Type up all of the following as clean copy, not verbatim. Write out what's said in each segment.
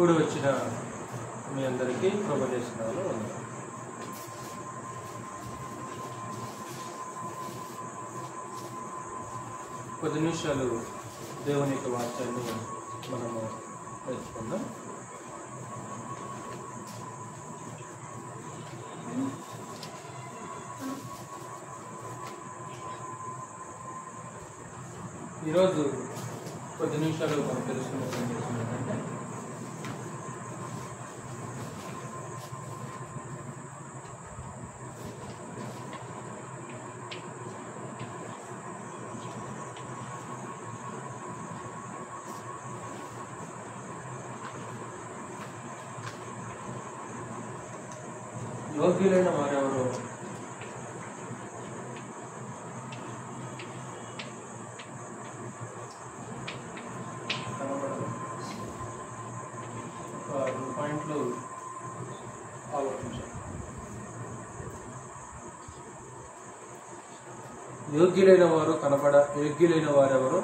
కూడి వచ్చిన మీ అందరికీ ప్రభుదేశనాలు వందనాలు. కొద్ది నిమిషాలు దేవుని యొక్క వాక్యాన్ని మనము నేర్చుకుందాం. ఈరోజు కొద్ది నిమిషాలు మనం తెలుసుకునే సందేశం ఏంటంటే, యోగ్యులైన వారెవరో పాయింట్లు ఆలోచించాలి. యోగ్యులైన వారెవరో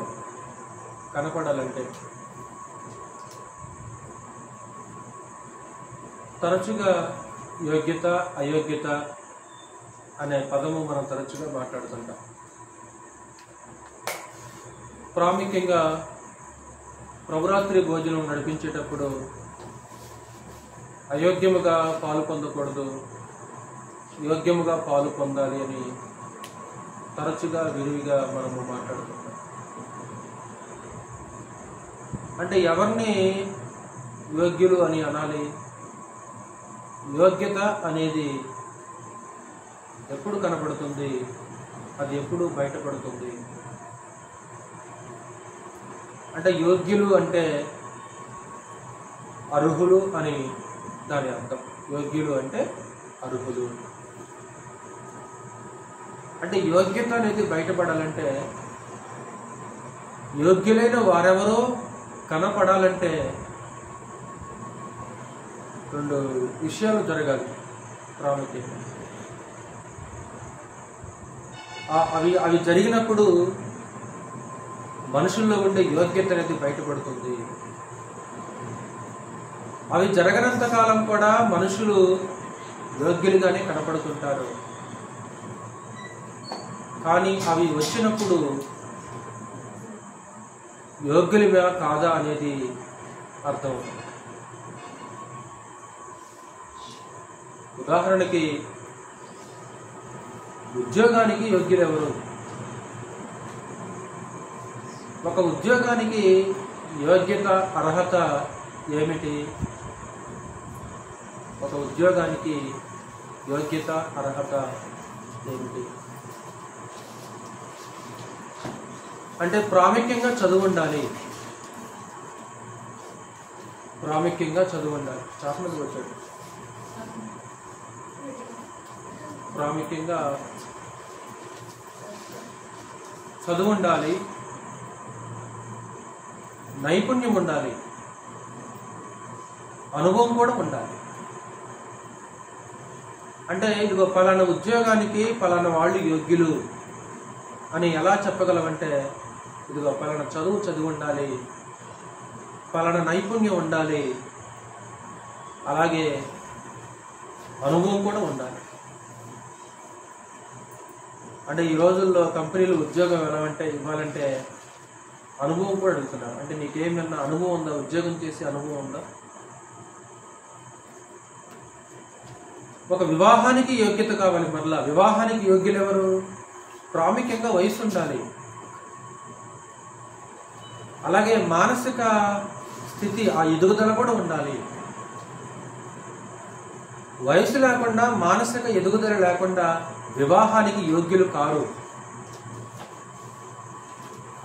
కనపడాలంటే తరచుగా యోగ్యత అయోగ్యత అనే పదము మనం తరచుగా మాట్లాడుతుంటాం. ప్రాముఖ్యంగా ప్రభురాత్రి భోజనం నడిపించేటప్పుడు అయోగ్యముగా పాలు పొందకూడదు, యోగ్యముగా పాలు పొందాలి అని తరచుగా విరివిగా మనము మాట్లాడుతుంటాం. అంటే ఎవరిని యోగ్యులు అని అనాలి? యోగ్యత అనేది ఎప్పుడు కనపడుతుంది? అది ఎప్పుడు బయటపడుతుంది? అంటే యోగ్యులు అంటే అర్హులు అని దాని అర్థం. యోగ్యులు అంటే అర్హులు. అంటే యోగ్యత అనేది బయటపడాలంటే, యోగ్యులైన వారెవరో కనపడాలంటే రెండు విషయాలు జరగాలి ప్రాముఖ్యంగా. అవి జరిగినప్పుడు మనుషుల్లో ఉండే యోగ్యత అనేది బయటపడుతుంది. అవి జరగనంత కాలం కూడా మనుషులు యోగ్యులుగానే కనపడుతుంటారు. కానీ అవి వచ్చినప్పుడు యోగ్యులుగా కాదా అనేది అర్థం. ఉదాహరణకి ఉద్యోగానికి యోగ్యులు ఎవరు? ఒక ఉద్యోగానికి యోగ్యత అర్హత ఏమిటి? ఒక ఉద్యోగానికి యోగ్యత అర్హత ఏమిటి? అంటే ప్రాముఖ్యంగా చదువు ఉండాలి. చాలామంది వచ్చాడు. ప్రాముఖ్యంగా చదువు ఉండాలి, నైపుణ్యం ఉండాలి, అనుభవం కూడా ఉండాలి. అంటే ఇదిగో పలానా ఉద్యోగానికి పలానా వాళ్ళు యోగ్యులు అని ఎలా చెప్పగలమంటే, ఇదిగో పలానా చదువు ఉండాలి, పలానా నైపుణ్యం ఉండాలి, అలాగే అనుభవం కూడా ఉండాలి. అంటే ఈ రోజుల్లో కంపెనీలు ఉద్యోగం ఇవ్వాలంటే అనుభవం కూడా అడుగుతున్నారు. అంటే నీకేమన్నా అనుభవం ఉందా? ఉద్యోగం చేసే అనుభవం ఉందా? ఒక వివాహానికి యోగ్యత కావాలి. మరలా వివాహానికి యోగ్యులు ఎవరు? ప్రాముఖ్యంగా వయసు ఉండాలి, అలాగే మానసిక స్థితి, ఆ ఎదుగుదల కూడా ఉండాలి. వయసు లేకుండా, మానసిక ఎదుగుదల లేకుండా వివాహానికి యోగ్యులు కారు.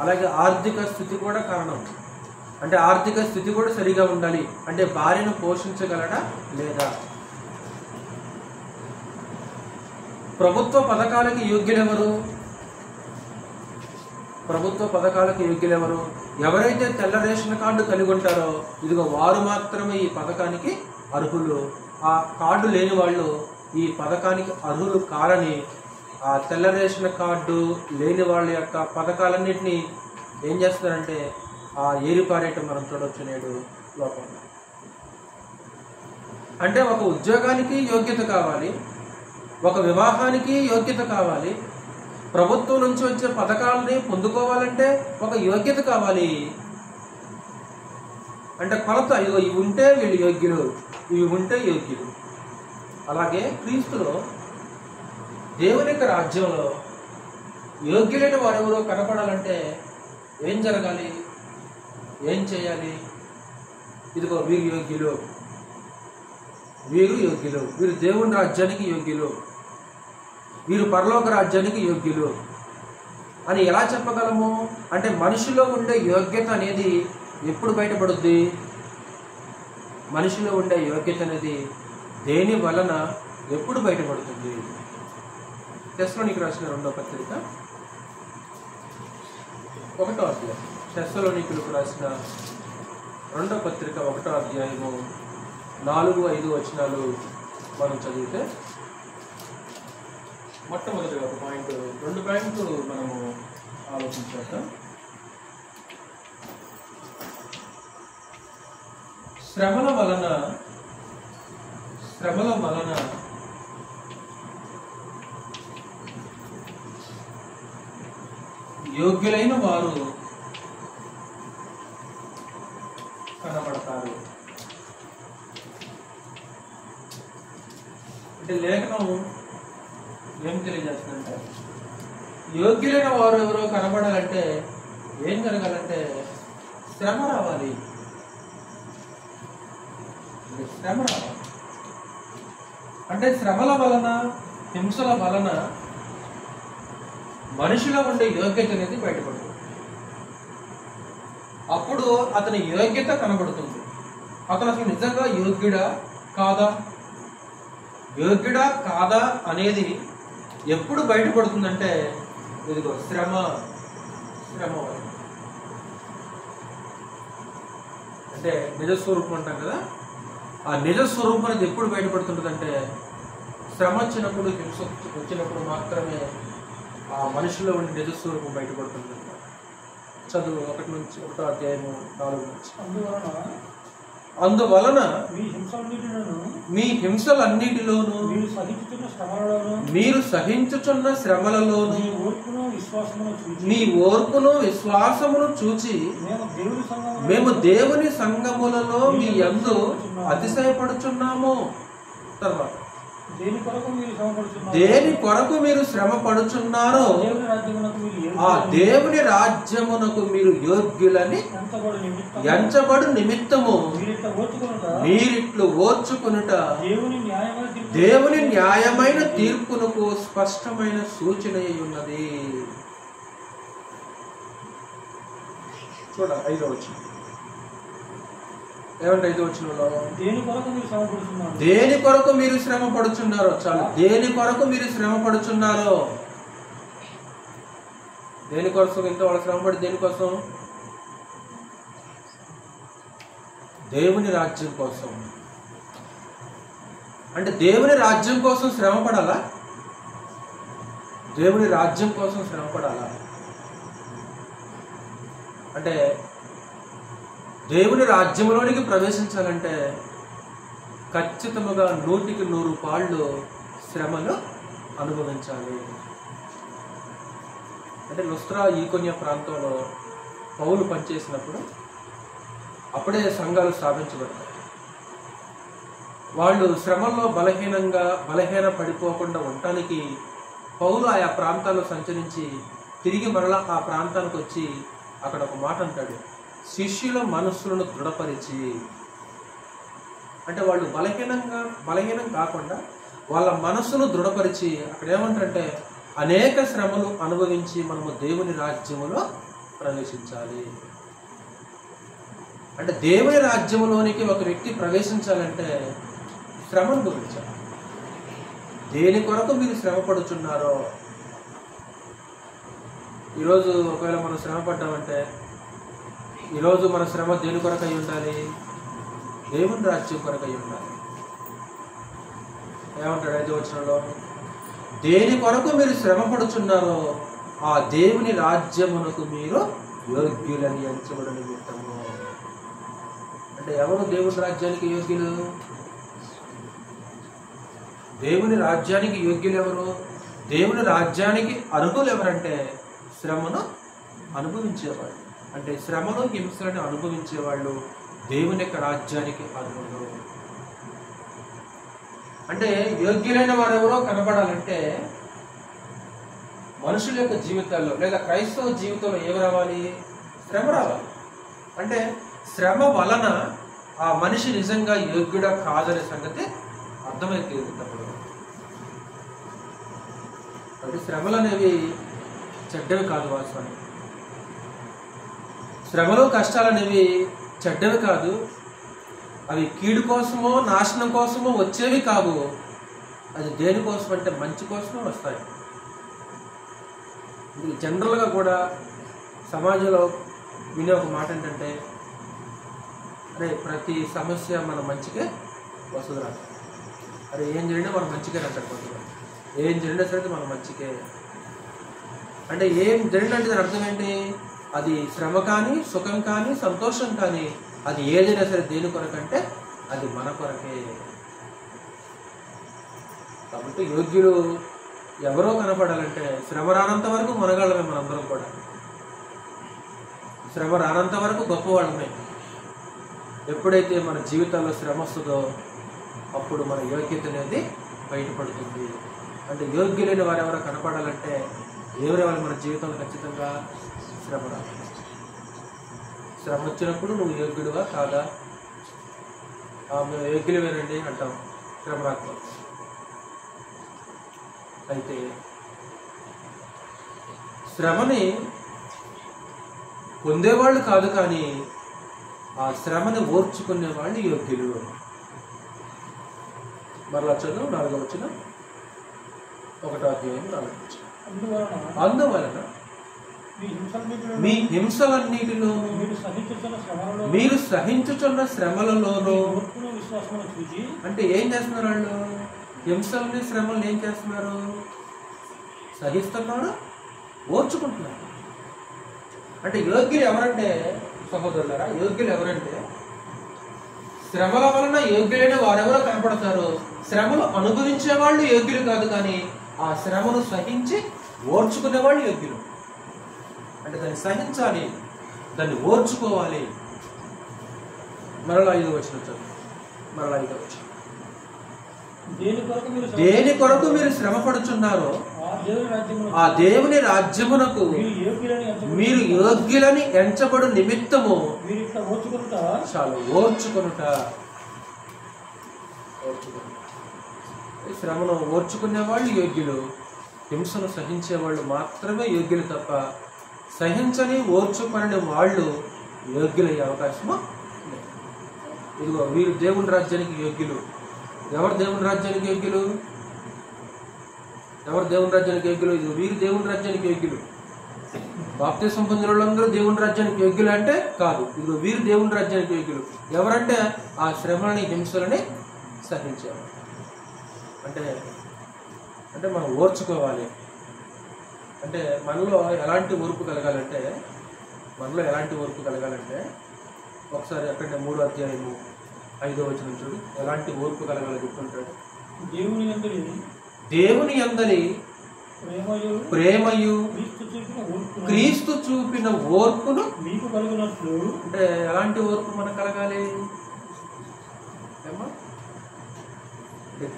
అలాగే ఆర్థిక స్థితి కూడా కారణం. అంటే ఆర్థిక స్థితి కూడా సరిగా ఉండాలి. అంటే భార్యను పోషించగలడా లేదా? ప్రభుత్వ పథకాలకి యోగ్యులెవరు? ఎవరైతే తెల్ల రేషన్ కార్డు కలిగి ఉంటారో ఇదిగో వారు మాత్రమే ఈ పథకానికి అర్హులు. ఆ కార్డు లేని వాళ్ళు ఈ పథకానికి అర్హులు కారని ఆ తెల్ల రేషన్ కార్డు లేని వాళ్ళ యొక్క పథకాలన్నింటినీ ఏం చేస్తారంటే ఆ ఏరిపారేయటం మనం చూడవచ్చు నేడు లోకంలో. అంటే ఒక ఉద్యోగానికి యోగ్యత కావాలి, ఒక వివాహానికి యోగ్యత కావాలి, ప్రభుత్వం నుంచి వచ్చే పథకాలని పొందుకోవాలంటే ఒక యోగ్యత కావాలి. అంటే కొలత, ఇవి ఉంటే వీళ్ళు యోగ్యులు, ఇవి ఉంటే యోగ్యులు. అలాగే క్రీస్తులో దేవుని యొక్క రాజ్యంలో యోగ్యులైన వారెవరో కనపడాలంటే ఏం జరగాలి, ఏం చేయాలి? ఇదిగో వీరు యోగ్యులు, వీరు యోగ్యులు, వీరు దేవుని రాజ్యానికి యోగ్యులు, వీరు పరలోక రాజ్యానికి యోగ్యులు అని ఎలా చెప్పగలము? అంటే మనిషిలో ఉండే యోగ్యత అనేది ఎప్పుడు బయటపడుద్ది? మనిషిలో ఉండే యోగ్యత అనేది దేని వలన ఎప్పుడు బయటపడుతుంది? తెస్సలోనికీయులకు రాసిన 2వ పత్రిక 1వ అధ్యాయం. తెస్సలోనికీయులకు రాసిన 2వ పత్రిక 1వ అధ్యాయము 4, 5 వచనాలు మనం చదివితే, మొట్టమొదటిగా ఒక పాయింట్, 2 పాయింట్లు మనము ఆలోచించాక, శ్రమల వలన యోగ్యులైన వారు కనబడతారు. అంటే లేఖనం ఏం తెలియజేస్తుందంటే, యోగ్యులైన వారు ఎవరో కనబడాలంటే ఏం జరగాలంటే శ్రమ రావాలి. శ్రమ రావాలి అంటే శ్రమల వలన, హింసల వలన మనిషిలో ఉండే యోగ్యత అనేది బయటపడుతుంది. అప్పుడు అతని యోగ్యత కనబడుతుంది. అతను అసలు నిజంగా యోగ్యుడా కాదా, యోగ్యుడా కాదా అనేది ఎప్పుడు బయటపడుతుందంటే, ఇదిగో శ్రమ వల్ల. అంటే నిజస్వరూపం అంటాం కదా, ఆ నిజస్వరూపం అనేది ఎప్పుడు బయటపడుతుంటుందంటే శ్రమ వచ్చినప్పుడు, హింస వచ్చినప్పుడు మాత్రమే ఆ మనిషిలో ఉండే నిజస్వరూపం బయటపడుతుంది. చదువు 1 నుంచి 1వ అధ్యాయము 4 నుంచి. అందువలన మీ హింసలన్నిటిలోనూ మీరు సహించుచున్న శ్రమలలోనూ మీ ఓర్పును విశ్వాసమును చూచి మేము దేవుని సంఘములలో మీ యందు అతిశయపడుచున్నాము. తర్వాత దేని కొరకు మీరు శ్రమ పడుచున్నారో ఆ దేవుని రాజ్యమునకు మీరు యోగ్యులని ఎంచబడు నిమిత్తము మీరిట్లు ఓర్చుకొనుట దేవుని న్యాయమైన తీర్పునకు స్పష్టమైన సూచన ఉన్నది. చూడ 5వ వచనం ఏమంటే 5వ వచనంలో దేని కొరకు మీరు శ్రమ పడుచున్నారో, చాలు, దేని కొరకు మీరు శ్రమ పడుచున్నారో. దేనికోసం ఇంత వాళ్ళు శ్రమపడి, దేనికోసం? దేవుని రాజ్యం కోసం. అంటే దేవుని రాజ్యం కోసం శ్రమ పడాలా? దేవుని రాజ్యం కోసం శ్రమ పడాలా? అంటే దేవుని రాజ్యంలోనికి ప్రవేశించాలంటే ఖచ్చితంగా 100కి 100 పాళ్ళు శ్రమను అనుభవించాలి. అంటే లుస్త్రా, ఈకొన్య ప్రాంతంలో పౌలు పనిచేసినప్పుడు అప్పుడే సంఘాలు స్థాపించబడతాయి. వాళ్ళు శ్రమల్లో బలహీన పడిపోకుండా ఉండటానికి పౌలు ఆయా ప్రాంతాల్లో సంచరించి తిరిగి మరలా ఆ ప్రాంతానికి వచ్చి అక్కడ ఒక మాట అంటాడు, శిష్యుల మనస్సులను దృఢపరిచి. అంటే వాళ్ళు బలహీనం కాకుండా వాళ్ళ మనస్సును దృఢపరిచి అక్కడ ఏమంటారంటే అనేక శ్రమలు అనుభవించి మనము దేవుని రాజ్యములో ప్రవేశించాలి. అంటే దేవుని రాజ్యములోనికి ఒక వ్యక్తి ప్రవేశించాలంటే శ్రమ అనుభవించాలి. దేని కొరకు మీరు శ్రమ పడుచున్నారో. ఈరోజు ఒకవేళ మనం శ్రమ పడ్డామంటే ఈరోజు మన శ్రమ దేని కొరకు అయి ఉండాలి? దేవుని రాజ్యం కొరకు అయి ఉండాలి. ఏమంటాడు 5వ వచనంలో? దేని కొరకు మీరు శ్రమ పడుచున్నారో ఆ దేవుని రాజ్యమునకు మీరు యోగ్యులని ఎంచబడిన నిమిత్తము. అంటే ఎవరు దేవుని రాజ్యానికి యోగ్యులు? దేవుని రాజ్యానికి యోగ్యులు ఎవరు? దేవుని రాజ్యానికి అర్హులు ఎవరంటే శ్రమను అనుభవించేవాళ్ళు. అంటే శ్రమను హింసలను అనుభవించేవాళ్ళు దేవుని యొక్క రాజ్యానికి అర్హులు. అంటే యోగ్యులైన వారెవరో కనబడాలంటే మనుషుల యొక్క జీవితాల్లో లేదా క్రైస్తవ జీవితంలో ఏమి రావాలి? శ్రమ రావాలి. అంటే శ్రమ వలన ఆ మనిషి నిజంగా యోగ్యుడా కాదనే సంగతి అర్థమైతే తీరుతున్నప్పుడు. అంటే శ్రమలు అనేవి చెడ్డవి కాదు. వాస్తవానికి శ్రమలు కష్టాలు అనేవి చెడ్డవి కాదు. అవి కీడు కోసమో నాశనం కోసమో వచ్చేవి కావు. అది దేనికోసం అంటే మంచి కోసమే వస్తాయి. జనరల్గా కూడా సమాజంలో వినే ఒక మాట ఏంటంటే, అరే ప్రతి సమస్య మన మంచికే వస్తుందిరా, అరే ఏం జరిగినా మన మంచికే అంటారు. ఏం జరిగినా సరే మన మంచికే అంటే ఏం జరిగినా అంటే దాని అర్థం ఏంటి? అది శ్రమ కానీ సుఖం కానీ సంతోషం కానీ అది ఏదైనా సరే దేని కొరకంటే అది మన కొరకే. కాబట్టి యోగ్యులు ఎవరో కనపడాలంటే శ్రమ రానంత వరకు మనగాళ్ళమే. మనందరం కూడా శ్రమ రానంత వరకు గొప్పవాళ్ళమే. ఎప్పుడైతే మన జీవితాల్లో శ్రమ వస్తుందో అప్పుడు మన యోగ్యత అనేది బయటపడుతుంది. అంటే యోగ్యులైన వారెవరో కనపడాలంటే ఎవరెవరు మన జీవితంలో ఖచ్చితంగా శ్రమ రాదు. శ్రమ వచ్చినప్పుడు నువ్వు యోగ్యుడువా కాదా? మేము యోగ్యులమేనండి అంటాం శ్రమ రాకపోతే. అయితే శ్రమని పొందేవాళ్ళు కాదు, కానీ ఆ శ్రమని ఓర్చుకునే వాళ్ళు యోగ్యులు. మరలా చదువు 4వ వచనం 1వ అధ్యాయం 4వ వచనం. అందువలన మీ హింసలన్నిటిలో మీరు సహించుచున్న శ్రమలలోనూ అంటే ఏం చేస్తున్నారు వాళ్ళు? హింసల్ని శ్రమలను ఏం చేస్తున్నారు? సహిస్తున్నారు, ఓర్చుకుంటున్నారు. అంటే యోగ్యులు ఎవరంటే సహోదరులారా, యోగ్యులు ఎవరంటే శ్రమల వలన యోగ్యులైన వారెవరో కనపడతారు. శ్రమలు అనుభవించే వాళ్ళు యోగ్యులు కాదు, కానీ ఆ శ్రమను సహించి ఓర్చుకునే వాళ్ళు యోగ్యులు. అంటే దాన్ని సహించాలి, దాన్ని ఓర్చుకోవాలి. మరలా 5వ వచనం చదువు. మరలా 5వ వచనం. దేని కొరకు మీరు శ్రమ పడుచున్నారో ఆ దేవుని రాజ్యమునకు మీరు యోగ్యులని ఎంచబడు నిమిత్తము చాలు ఓర్చుకొనుట. శ్రమను ఓర్చుకునే వాళ్ళు యోగ్యులు. హింసను సహించే వాళ్ళు మాత్రమే యోగ్యులు తప్ప సహించని ఓర్చుకునే వాళ్ళు యోగ్యులయ్యే అవకాశము లేదు. ఇదిగో వీరు దేవుని రాజ్యానికి యోగ్యులు. ఎవరు దేవుని రాజ్యానికి యోగ్యులు? ఎవరు దేవుని రాజ్యానికి యోగ్యులు? ఇది వీరు దేవుని రాజ్యానికి యోగ్యులు. బాప్తిసం పొందిన వాళ్ళందరూ దేవుని రాజ్యానికి యోగ్యులు అంటే కాదు. ఇది వీరు దేవుని రాజ్యానికి యోగ్యులు. ఎవరంటే ఆ శ్రమలని హింసలని సహించేవారు. అంటే అంటే మనం ఓర్చుకోవాలి. అంటే మనలో ఎలాంటి ఓర్పు కలగాలంటే ఒకసారి అక్కడ 3వ అధ్యాయము 5వ వచనం చూడు. ఎలాంటి ఓర్పు కలగాలో చెప్తుంటాడు. దేవుని యందలి ప్రేమయు క్రీస్తు చూపిన ఓర్పును మీకు కలుగునట్లు. అంటే ఎలాంటి ఓర్పు మనకు కలగాలి?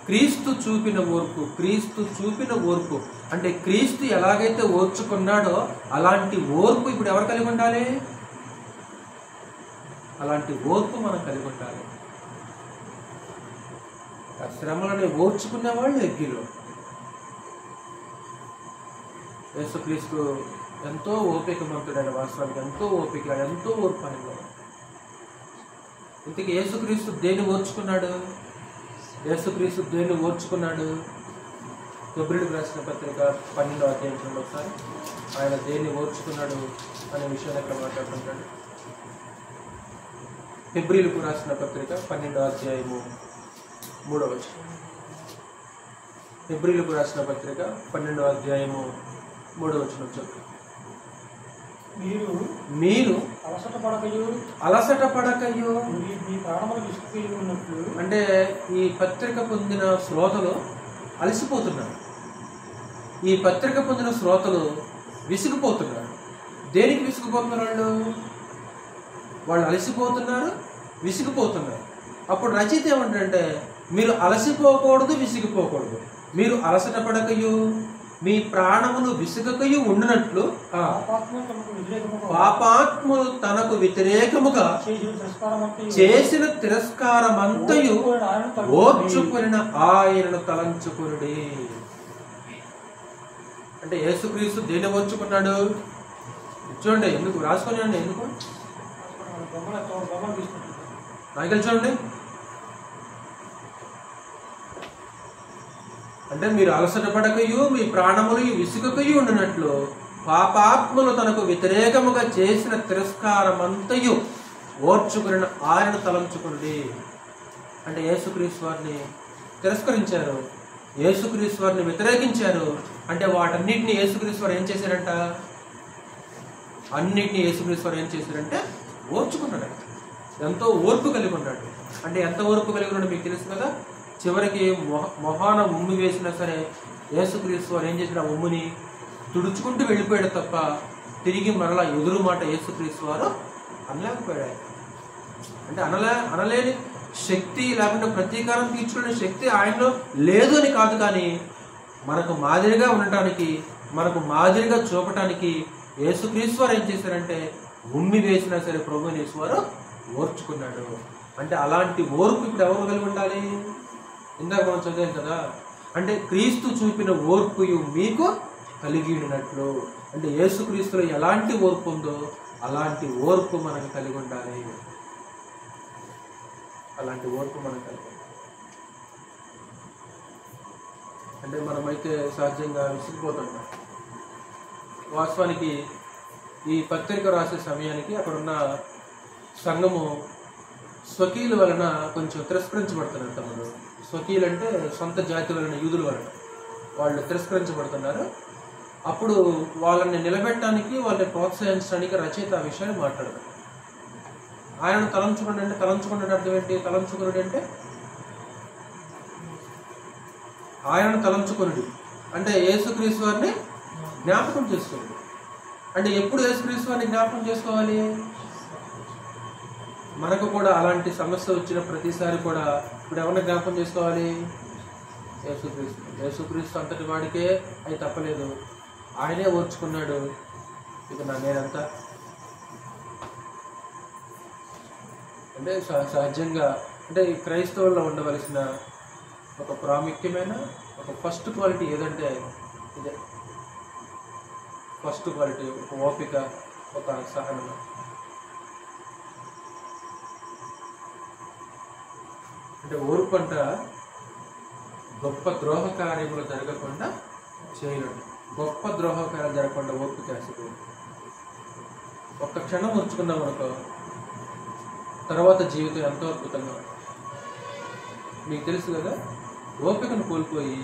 క్రీస్తు చూపిన ఓర్పు అంటే క్రీస్తు ఎలాగైతే ఓర్చుకున్నాడో అలాంటి ఓర్పు ఇప్పుడు ఎవరు కలిగి ఉండాలి? అలాంటి ఓర్పు మనం కలిగి ఉండాలి. ఆ శ్రమలని ఓర్చుకునే వాళ్ళు యోగ్యులు. యేసుక్రీస్తు ఎంతో ఓపికమంతుడైన, వాస్తవానికి ఎంతో ఓపిక, ఎంతో ఓర్పు ఆయన. ఇంతకీ యేసుక్రీస్తు దేన్ని ఓర్చుకున్నాడు? ఫిబ్రిలకు రాసిన పత్రిక 12వ అధ్యాయంలో ఒకసారి ఆయన దేన్ని ఓర్చుకున్నాడు అనే విషయాన్ని ఎక్కడ మాట్లాడుతుంటాడు. ఫిబ్రిలకు రాసిన పత్రిక 12వ అధ్యాయము 3వ వచనం. ఫిబ్రిలకు రాసిన పత్రిక 12వ అధ్యాయము 3వ వచనం చెప్పు. మీరు అలసట పడకయో అంటే ఈ పత్రిక పొందిన శ్రోతలు అలసిపోతున్నారు. ఈ పత్రిక పొందిన శ్రోతలు విసిగిపోతున్నారు. దేనికి విసిగిపోతున్నారు? వాళ్ళు అలసిపోతున్నారు, విసిగిపోతున్నారు. అప్పుడు రచయిత ఏమంటారంటే, మీరు అలసిపోకూడదు, విసిగిపోకూడదు. మీరు అలసట పడకయు మీ ప్రాణములు విసుగకయు ఉండినట్లు పాపాత్ములు తనకు వ్యతిరేకముగా చేసిన తిరస్కారమంతయు ఓర్చుకుని ఆయనను తలంచుకునుడి. అంటే యేసుక్రీస్తు దేని ఓర్చుకున్నాడు? చూడండి, ఎందుకు రాసుకొని అండి, ఎందుకు నాయకులు చూడండి. అంటే మీరు అలసట పడకయు మీ ప్రాణములు విసుగకయు ఉండినట్లు పాపాత్ములు తనకు వ్యతిరేకముగా చేసిన తిరస్కారమంతయు ఓర్చుకుని ఆయన తలంచుకుని. అంటే యేసుక్రీస్తు వారిని తిరస్కరించారు, యేసుక్రీస్తు వారిని వ్యతిరేకించారు. అంటే వాటన్నిటిని యేసుక్రీస్తు వారు ఏం చేశారంట? అన్నిటినీ యేసుక్రీస్తు వారు ఏం చేశారంటే ఓర్చుకున్నాడు. ఎంతో ఓర్పు కలిగి ఉన్నాడు. అంటే ఎంత ఓర్పు కలిగి ఉన్నాడు మీకు తెలుసు కదా. చివరికి మొహాన ఉమ్మి వేసినా సరే యేసుక్రీస్తు వారు ఏం చేసిన ఉమ్ముని తుడుచుకుంటూ వెళ్ళిపోయాడు తప్ప తిరిగి మరలా ఎదురు మాట యేసుక్రీస్తు వారు అనలేకపోయాడు. అంటే అనలేని శక్తి లేకుండా ప్రతీకారం తీర్చుకునే శక్తి ఆయనలో లేదు అని కాదు, కానీ మనకు మాదిరిగా ఉండటానికి, మనకు మాదిరిగా చూపటానికి యేసుక్రీస్తు వారు ఏం చేశారంటే ఉమ్మి వేసినా సరే ప్రభువుని యేసు వారు ఓర్చుకున్నాడు. అంటే అలాంటి ఓర్పు ఇప్పుడు ఎవరు కలిగి ఉండాలి? ఇందాక మనం చదివాం కదా. అంటే క్రీస్తు చూపిన ఓర్పు మీకు కలిగి ఉన్నట్లు. అంటే యేసుక్రీస్తులో ఎలాంటి ఓర్పు ఉందో అలాంటి ఓర్పు మనకు కలిగి ఉండాలి. అలాంటి ఓర్పు మనకు కలిగి ఉండాలి. అంటే మనమైతే సహజంగా విసిగిపోతుంటాం. వాస్తవానికి ఈ పత్రిక రాసే సమయానికి అక్కడున్న సంఘము స్వకీయుల వలన కొంచెం తిరస్కరించబడుతున్నారు. తమను స్వకీయులు అంటే సొంత జాతి వలన యూదుల వలన వాళ్ళు తిరస్కరించబడుతున్నారు. అప్పుడు వాళ్ళని నిలబెట్టడానికి, వాళ్ళని ప్రోత్సహించడానికి రచయిత ఆ విషయాన్ని మాట్లాడతారు. ఆయనను తలంచుకున్నాడు అంటే తలంచుకున్నాడు అర్థం ఏంటి? తలంచుకున్నాడు అంటే ఆయనను తలంచుకున్నాడు అంటే యేసుక్రీస్తు వారిని జ్ఞాపకం చేసుకోండి. అంటే ఎప్పుడు యేసుక్రీస్తు వారిని జ్ఞాపకం చేసుకోవాలి? మనకు కూడా అలాంటి సమస్య వచ్చిన ప్రతిసారి కూడా ఇప్పుడు ఎవరిని జ్ఞాపకం చేసుకోవాలి? యేసుక్రీస్తు. యేసుక్రీస్తు అంతటి వాడికే అది తప్పలేదు, ఆయనే ఓర్చుకున్నాడు. ఇక నేనంతా అంటే సహజంగా అంటే ఈ క్రైస్తవుల్లో ఉండవలసిన ఒక ప్రాముఖ్యమైన ఒక ఫస్ట్ క్వాలిటీ ఏదంటే ఇదే. ఫస్ట్ క్వాలిటీ ఒక ఓపిక, ఒక సహనం. అంటే ఓర్పు అంట గొప్ప ద్రోహ కార్యములు జరగకుండా చేయడం. గొప్ప ద్రోహ కార్యాలు జరగకుండా ఓర్పు చేస్తుంది. ఒక్క క్షణం ఓర్చుకున్నాం అనుకో, తర్వాత జీవితం ఎంతో అద్భుతంగా ఉంటుంది. మీకు తెలుసు కదా, ఓపికను కోల్పోయి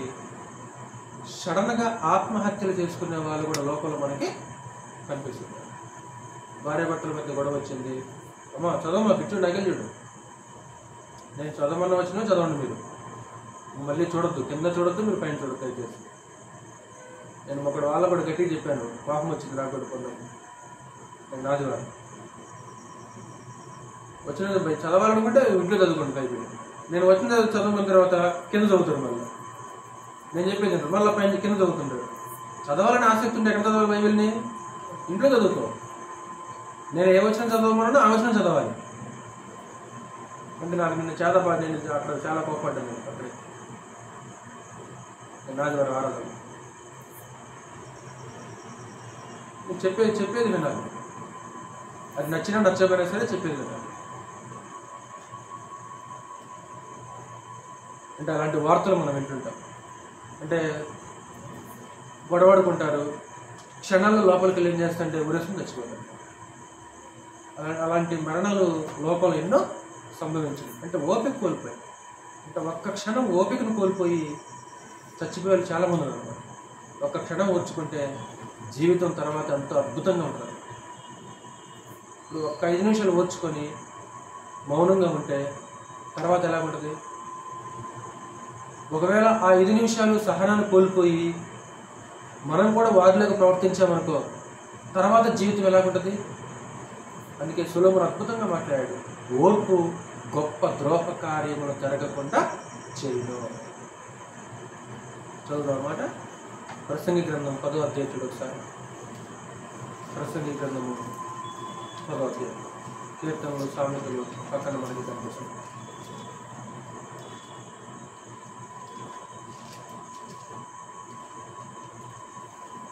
సడన్గా ఆత్మహత్యలు చేసుకునే వాళ్ళు కూడా లోపల మనకి కనిపిస్తున్నారు. భార్య భర్తల మధ్య గొడవ వచ్చింది, అమ్మా చదవమ్మా పిచ్చు నగలు చూడు, నేను చదవమన్నా వచ్చినా చదవండి, మీరు మళ్ళీ చూడొద్దు, కింద చూడొద్దు, మీరు పైన చూడొద్దు దయచేసి. నేను ఒకటి వాళ్ళ కూడా గట్టిగా చెప్పాను, కోపం వచ్చింది నాకు కూడా పొందాను. నేను ఆదివారం వచ్చిన చదవాలనుకుంటే ఇంట్లో చదువుకోండి బైబిల్. నేను వచ్చిన చదువుకున్న తర్వాత కింద చదువుతాడు మళ్ళీ. నేను చెప్పేది మళ్ళీ పైన కింద చదువుతుంటాడు. చదవాలని ఆసక్తి ఉంటే ఎక్కడ చదవాలి బైబిల్ని? ఇంట్లో చదువుకో. నేను ఏ వచనం చదవమన్నా ఆ వచనం చదవాలి. అంటే నాకు నిన్న నేను అక్కడ చాలా కోపడ్డాను. నేను అక్కడికి ఆదివారం ఆరాధన చెప్పేది వినాలి. అది నచ్చినా నచ్చకపోయినా సరే చెప్పేది వినాలి. అంటే అలాంటి వార్తలు మనం వింటుంటాం. అంటే గొడవడుకుంటారు, క్షణాల్లో లోపలికి వెళ్ళి ఏం చేస్తుంటే ఉరేసుకుని చచ్చిపోతారు. అలాంటి మరణాలు లోపల ఎన్నో సంభవించింది. అంటే ఓపిక కోల్పోయి, అంటే ఒక్క క్షణం ఓపికను కోల్పోయి చచ్చిపోయారు చాలామంది ఉన్నారు. ఒక్క క్షణం ఓర్చుకుంటే జీవితం తర్వాత ఎంతో అద్భుతంగా ఉంటుంది. ఇప్పుడు ఒక్క 5 నిమిషాలు ఓర్చుకొని మౌనంగా ఉంటే తర్వాత ఎలా ఉంటుంది? ఒకవేళ ఆ 5 నిమిషాలు సహనాన్ని కోల్పోయి మనం కూడా వారిలోకి ప్రవర్తించామనుకో, తర్వాత జీవితం ఎలా ఉంటుంది? అందుకే సొలొమోను అద్భుతంగా మాట్లాడాడు, ఓర్పు గొప్ప ద్రోహ కార్యములు జరగకుండా చేయును. చదువు అన్నమాట. ప్రసంగి గ్రంథం 10వ అధ్యాయుడు ఒకసారి. ప్రసంగి గ్రంథము 10వ అధ్యాయం. కీర్తనలు, సామెతలు పక్కన మనకి కనిపిస్తుంది.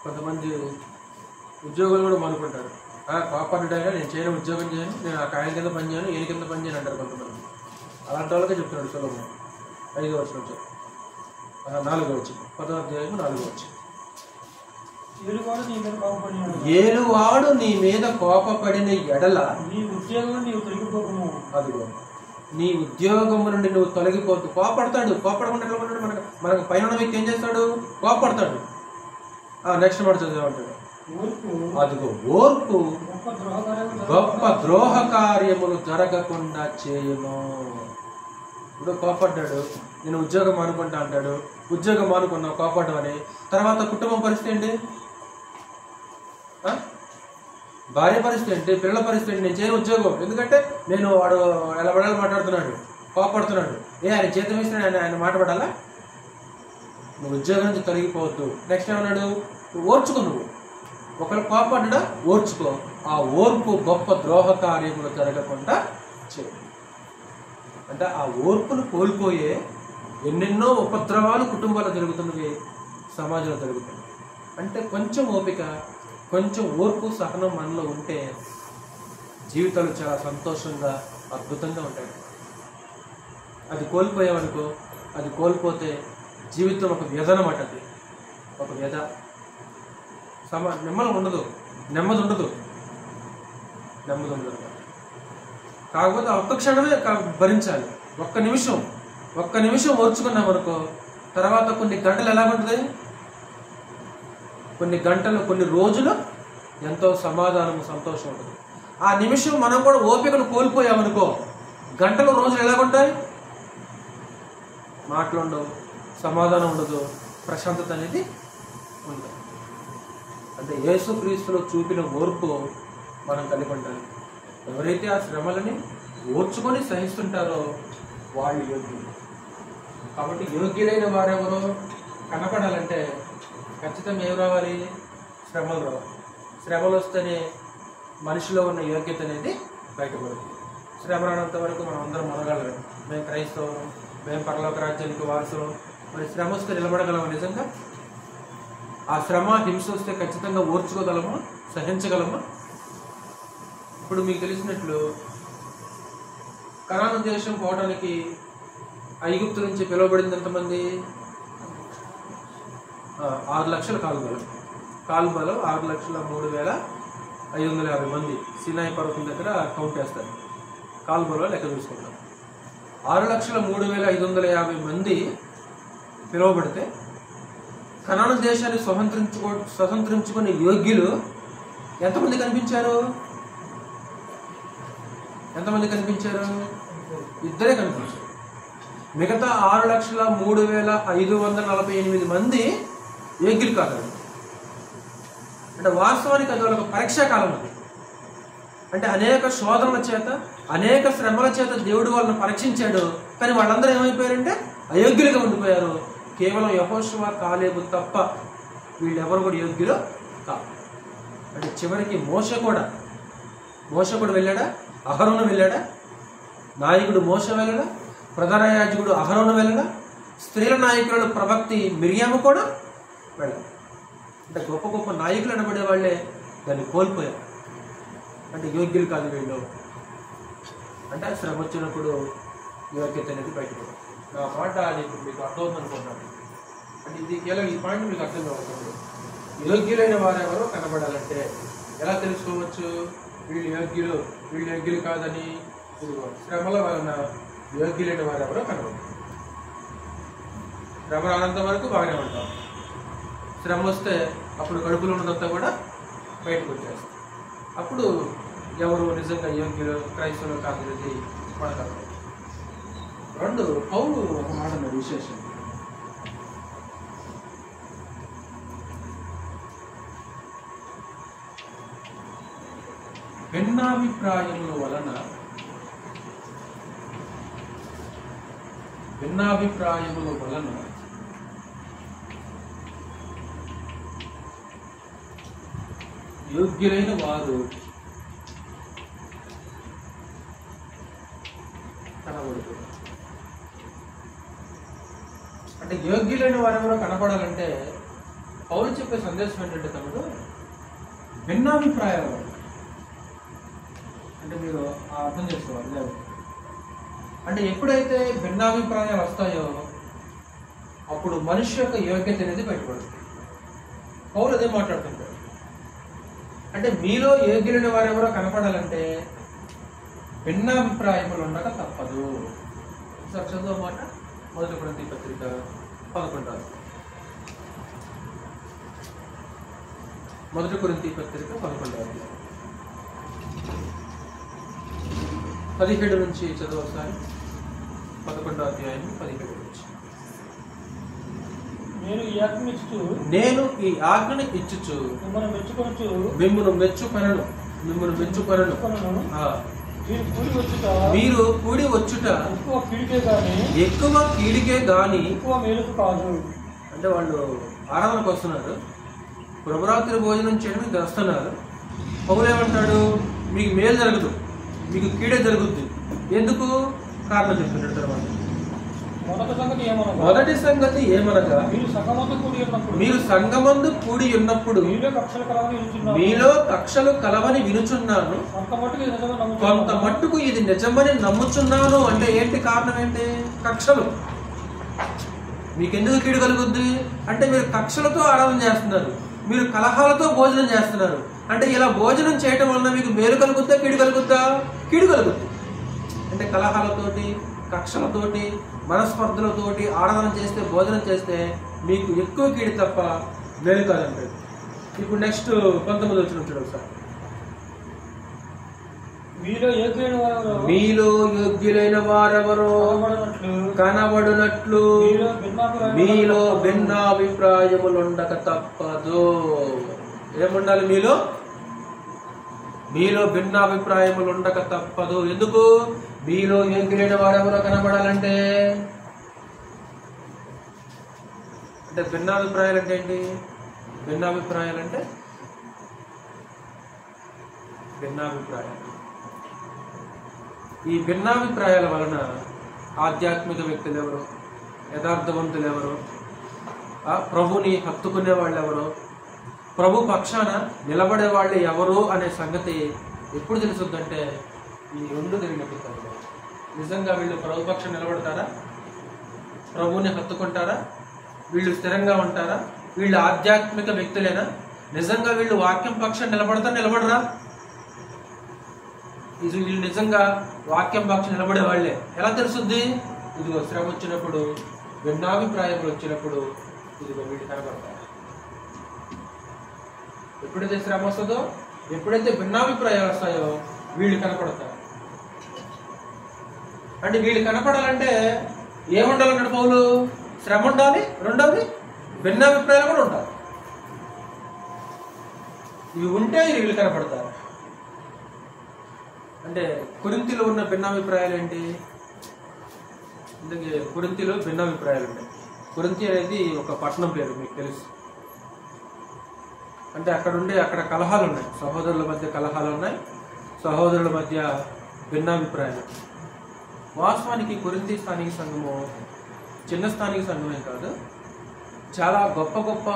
కొంతమంది ఉద్యోగాలు కూడా మానుకుంటారు. కోపడ్డాయినా నేను చేయను, ఉద్యోగం చేయను, నేను ఆ కాయం కింద పని చేయను, ఏని కింద పని చేయను అంటారు కొంతమంది. అలాంటి వాళ్ళకే చెప్తున్నాడు సొలొమోను. 5వ వచనం నుంచి 4వ వచనం, 10వ అధ్యాయం 4వ వచనం. ఏలువాడు నీ మీద కోపపడిన ఎడల అదిగో నీ ఉద్యోగము నుండి నువ్వు తొలగిపోతు. కోపడతాడు. కోపడకుండా మనకు పైన వ్యక్తి ఏం చేస్తాడు? కోపడతాడు. నెక్స్ట్ మాట చదివామంటాడు, అదిగో ఓర్పు గొప్ప ద్రోహ కార్యములు జరగకుండా చేయును. ఇప్పుడు కోపడ్డాడు, నేను ఉద్యోగం మానుకుంటా అంటాడు. ఉద్యోగం మానుకున్నావు కోపడ్డం అని. తర్వాత కుటుంబం పరిస్థితి ఏంటి? భార్య పరిస్థితి ఏంటి? పిల్లల పరిస్థితి ఏంటి? నేను చేయను ఉద్యోగం, ఎందుకంటే నేను వాడు ఎలా పడాలి మాట్లాడుతున్నాడు, కోపడుతున్నాడు. ఆయన జీతం వేసిన ఆయన మాట పడాలా? నువ్వు ఉద్యోగం నుంచి తొలగిపోవద్దు. నెక్స్ట్ ఏమన్నాడు? ఓర్చుకో. నువ్వు ఒకరు కోపడ్డా ఓర్చుకో. ఆ ఓర్పు గొప్ప ద్రోహ కార్యములు జరగకుండా చేయి. అంటే ఆ ఓర్పును కోల్పోయే ఎన్నెన్నో ఉపద్రవాలు కుటుంబాలు జరుగుతున్నవి, సమాజంలో జరుగుతుంది. అంటే కొంచెం ఓపిక, కొంచెం ఓర్పు, సహనం మనలో ఉంటే జీవితాలు చాలా సంతోషంగా, అద్భుతంగా ఉంటాయి. అది కోల్పోయామనుకో, అది కోల్పోతే జీవితం ఒక వ్యధనమాట. అది ఒక వ్యధ. నెమ్మది ఉండదు. కాకపోతే ఒక్క క్షణమే భరించాలి. ఒక్క నిమిషం ఓర్చుకున్నామనుకో, తర్వాత కొన్ని గంటలు ఎలా ఉంటుంది? కొన్ని గంటలు, కొన్ని రోజులు ఎంతో సమాధానము, సంతోషం ఉంటుంది. ఆ నిమిషం మనం కూడా ఓపికను కోల్పోయామనుకో, గంటలు, రోజులు ఎలాగుంటాయి? మాటలు ఉండవు, సమాధానం ఉండదు, ప్రశాంతత అనేది ఉండదు. అంటే యేసుక్రీస్తులో చూపిన ఓర్పు మనం కలిగి ఉండాలి. ఎవరైతే ఆ శ్రమలని ఓర్చుకొని సహిస్తుంటారో వాళ్ళు యోగ్యులు. కాబట్టి యోగ్యులైన వారెవరో కనపడాలంటే ఖచ్చితంగా ఏం రావాలి? శ్రమలు రావాలి. శ్రమలు వస్తేనే మనిషిలో ఉన్న యోగ్యత అనేది బయటపడుతుంది. శ్రమ రానంత వరకు మనం అందరం మనగలరు. మేము క్రైస్తవం, మేము పరలోక రాజ్యానికి వారసులం. మరి శ్రమ వస్తే నిలబడగలమా? నిజంగా ఆ శ్రమ, హింస వస్తే ఖచ్చితంగా ఓర్చుకోగలమా? సహించగలమా? ఇప్పుడు మీకు తెలిసినట్లు కనాను దేశం పోవడానికి ఐగుప్తు నుంచి పిలువబడింది ఎంతమంది? 6 లక్షల కాలుబలం 6,03,550 మంది. సినాయి పర్వతం దగ్గర కౌంట్ చేస్తారు. కాలుబలో లెక్క చూసుకుంటాం. 6,03,550 మంది పిలువబడితే కనాను దేశాన్ని స్వతంత్రించుకునే యోగ్యులు ఎంతమంది కనిపించారు? ఇద్దరే కనిపించారు. మిగతా 6,03,548 మంది యోగ్యులు కాదు. అంటే వాస్తవానికి అది వాళ్ళకి పరీక్షా కాలం. అది అంటే అనేక శోధనల చేత, అనేక శ్రమల చేత దేవుడు వాళ్ళని పరీక్షించాడు. కానీ వాళ్ళందరూ ఏమైపోయారంటే అయోగ్యులుగా ఉండిపోయారు. కేవలం యెహోషువ, కాలేబు తప్ప వీళ్ళెవరు కూడా యోగ్యులు కాదు. అంటే చివరికి మోషే కూడా వెళ్ళాడా? అహరోను వెళ్ళాడా? నాయకుడు మోషే వెళ్ళాడా? ప్రధాన యాజకుడు అహరోను వెళ్ళాడా? స్త్రీల నాయకులు ప్రవక్తి మిరియాము కూడా వెళ్ళాడు. అంటే గొప్ప గొప్ప నాయకులు అనబడే వాళ్ళే దాన్ని కోల్పోయారు. అంటే యోగ్యులు కాదు వీళ్ళు. అంటే శ్రమ వచ్చినప్పుడు యోగ్యత అనేది బయటపడదు. నా మాట అది ఇప్పుడు మీకు అర్థమవుతుంది అనుకుంటున్నాను. అంటే ఇది కేవలం ఈ పాయింట్ మీకు అర్థం అవుతుంది. యోగ్యులైన వారెవరో కనబడాలంటే ఎలా తెలుసుకోవచ్చు? వీళ్ళు యోగ్యులు కాదని. శ్రమల వలన యోగ్యులైన వారెవరో కనబడతారు. శ్రమ రానంత వరకు బాగానే ఉంటాం. శ్రమ వస్తే అప్పుడు కడుపులో ఉన్నదంతా కూడా బయటకు వచ్చేస్తాం. అప్పుడు ఎవరు నిజంగా యోగ్యులు, క్రైస్తవులు కాదనేది మనకు అర్థం. 2, పౌలు ఒక మాట విశేషం. భిన్నాభిప్రాయముల వలన యోగ్యులైన వారు కనబడుతున్నారు. అంటే యోగ్యులైన వారెవరో కనపడాలంటే పౌలు చెప్పే సందేశం ఏంటంటే తమ్ముడు, భిన్నాభిప్రాయాలు అంటే మీరు అర్థం చేసుకోవాలి. లేదు అంటే ఎప్పుడైతే భిన్నాభిప్రాయాలు వస్తాయో అప్పుడు మనిషి యొక్క యోగ్యత అనేది బయటపడుతుంది. పౌలు అదే మాట్లాడుతుంటాడు. అంటే మీలో యోగ్యులైన వారెవరో కనపడాలంటే భిన్నాభిప్రాయములు ఉండక తప్పదు. సార్ చదువు మాట 1 కొరింథీ పత్రిక 11. 1 కొరింథీ పత్రిక 11 17 నుంచి చదువు ఒకసారి. 11వ అధ్యాయం 17 నుంచి. నేను ఈ ఆజ్ఞను ఇచ్చుచు మిమ్మును మెచ్చుకొనను. మీరు కూడి వచ్చుట ఎక్కువ కీడికే గాని అంటే వాళ్ళు ఆరాధనకు వస్తున్నారు, ప్రభురాత్రి భోజనం చేయడానికి వస్తున్నారు. పౌలు ఏమంటాడు, మీకు మేలు జరగదు, మీకు కీడే జరుగుద్ది. ఎందుకు? కారణం చెప్తున్నాడు తర్వాత. మొదటి సంగతి ఏమనగా మీరు సంఘమందు కూడి ఉన్నప్పుడు మీలో కక్షలు కలవని వినుచున్నాను, కొంత మట్టుకు ఇది నిజమని నమ్ముచున్నాను. అంటే ఏంటి కారణం? ఏంటి? కక్షలు. మీకెందుకు కీడు కలుగుద్ది అంటే మీరు కక్షలతో ఆరాధన చేస్తున్నారు, మీరు కలహాలతో భోజనం చేస్తున్నారు. అంటే ఇలా భోజనం చేయటం వలన మీకు మేలు కలుగుద్దా కీడు కలుగుద్దా? కీడు కలుగుద్ది. అంటే కలహాలతోటి కక్షలతోటి మనస్పర్ధలతోటి ఆరాధన చేస్తే, భోజనం చేస్తే మీకు ఎక్కువ కీడు తప్ప మేలు కాదంటాడు. ఇప్పుడు నెక్స్ట్ 19 వచ్చిన ఒకసారి. మీలో యోగ్యులైన వారెవరో కనబడునట్లు మీలో భిన్నాభిప్రాయములుండక తప్పదు. ఏముండాలి? మీలో భిన్నాభిప్రాయములుండక తప్పదు. ఎందుకు? మీలో యోగ్యులైన వారెవరో కనబడాలంటే. అంటే భిన్నాభిప్రాయాలు అంటే ఏంటి? భిన్నాభిప్రాయాలు ఈ భిన్నాభిప్రాయాల వలన ఆధ్యాత్మిక వ్యక్తులు ఎవరు, యథార్థవంతులు ఎవరు, ప్రభుని హత్తుకునే వాళ్ళు ఎవరు, ప్రభు పక్షాన నిలబడే వాళ్ళు ఎవరు అనే సంగతి ఎప్పుడు తెలుసుద్దంటే ఈ రెండు జరిగినప్పుడు. నిజంగా వీళ్ళు ప్రభు పక్షాన నిలబడతారా? ప్రభుని హత్తుకుంటారా? వీళ్ళు స్థిరంగా ఉంటారా? వీళ్ళు ఆధ్యాత్మిక వ్యక్తులేనా? నిజంగా వీళ్ళు వాక్యం పక్షాన నిలబడరా? వీళ్ళు నిజంగా వాక్యం పక్షం నిలబడే వాళ్ళే. ఎలా తెలుసుద్ది? ఇదిగో శ్రమ వచ్చినప్పుడు, భిన్నాభిప్రాయములు వచ్చినప్పుడు ఇదిగో వీళ్ళు కనబడతారు. ఎప్పుడైతే శ్రమ వస్తుందో, ఎప్పుడైతే భిన్నాభిప్రాయాలు వస్తాయో వీళ్ళు కనపడతారు. అంటే వీళ్ళు కనపడాలంటే ఏముండాలన్నాడు పౌలు? శ్రమ ఉండాలి, రెండోది భిన్నాభిప్రాయాలు కూడా ఉండాలి. ఇవి ఉంటే వీళ్ళు కనపడతారు. అంటే కొరింథీలో ఉన్న భిన్నాభిప్రాయాలు ఏంటి? అందుకే కొరింథీలో భిన్నాభిప్రాయాలు ఉంటాయి. కొరింథీ అనేది ఒక పట్టణం పేరు, మీకు తెలుసు. అంటే అక్కడ కలహాలు ఉన్నాయి, సహోదరుల మధ్య కలహాలు ఉన్నాయి, సహోదరుల మధ్య భిన్నాభిప్రాయాలు. వాస్తవానికి కొరింథీ స్థానిక సంఘము చిన్న స్థానిక సంఘమే కాదు, చాలా గొప్ప గొప్ప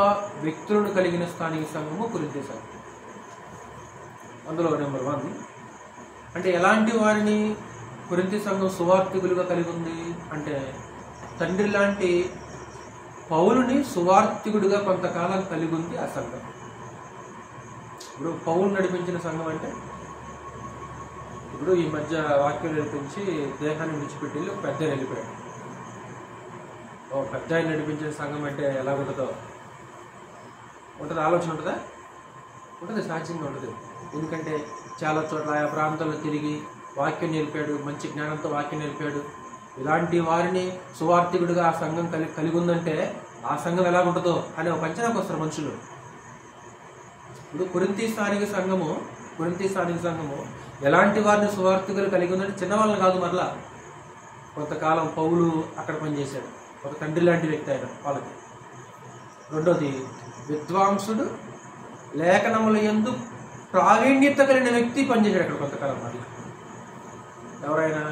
వ్యక్తులను కలిగిన స్థానిక సంఘము కొరింథీ సంఘం. అందులో నెంబర్ 1. అంటే ఎలాంటి వారిని కొరింథీ సంఘం సువార్థికులుగా కలిగి ఉంది అంటే, తండ్రి లాంటి పౌలుని సువార్థికుడిగా కొంతకాలం కలిగి ఉంది ఆ సంఘం. ఇప్పుడు పౌలు నడిపించిన సంఘం అంటే, ఇప్పుడు ఈ మధ్య వాక్యం నడిపించి దేహాన్ని విడిచిపెట్టి పెద్ద వెళ్ళిపోయాడు. పెద్ద ఆయన నడిపించిన సంఘం అంటే ఎలా ఉంటుందో ఉంటుంది, ఆలోచన ఉంటుందా? ఉంటుంది, సాధ్యంగా ఉంటుంది. ఎందుకంటే చాలా చోట్ల ఆయా ప్రాంతాల్లో తిరిగి వాక్యం నేర్పాడు, మంచి జ్ఞానంతో వాక్యం నేర్పాడు. ఇలాంటి వారిని సువార్థికుడిగా ఆ సంఘం కలిగి ఉందంటే ఆ సంఘం ఎలా ఉంటుందో అనే ఒక అంచనాకు వస్తారు మనుషులు. ఇప్పుడు కొరింథీ స్థానిక సంఘము కొరింథీ స్థానిక సంఘము ఎలాంటి వారిని సువార్థికులు కలిగి ఉందంటే చిన్నవాళ్ళని కాదు, మరలా కొంతకాలం పౌలు అక్కడ పనిచేశాడు, ఒక తండ్రి లాంటి వ్యక్తి ఆయన వాళ్ళకి. రెండోది విద్వాంసుడు, లేఖనముల యందు ప్రావీణ్యత కలిగిన వ్యక్తి పనిచేశాడు అక్కడ కొంతకాలం. మరలా ఎవరైనా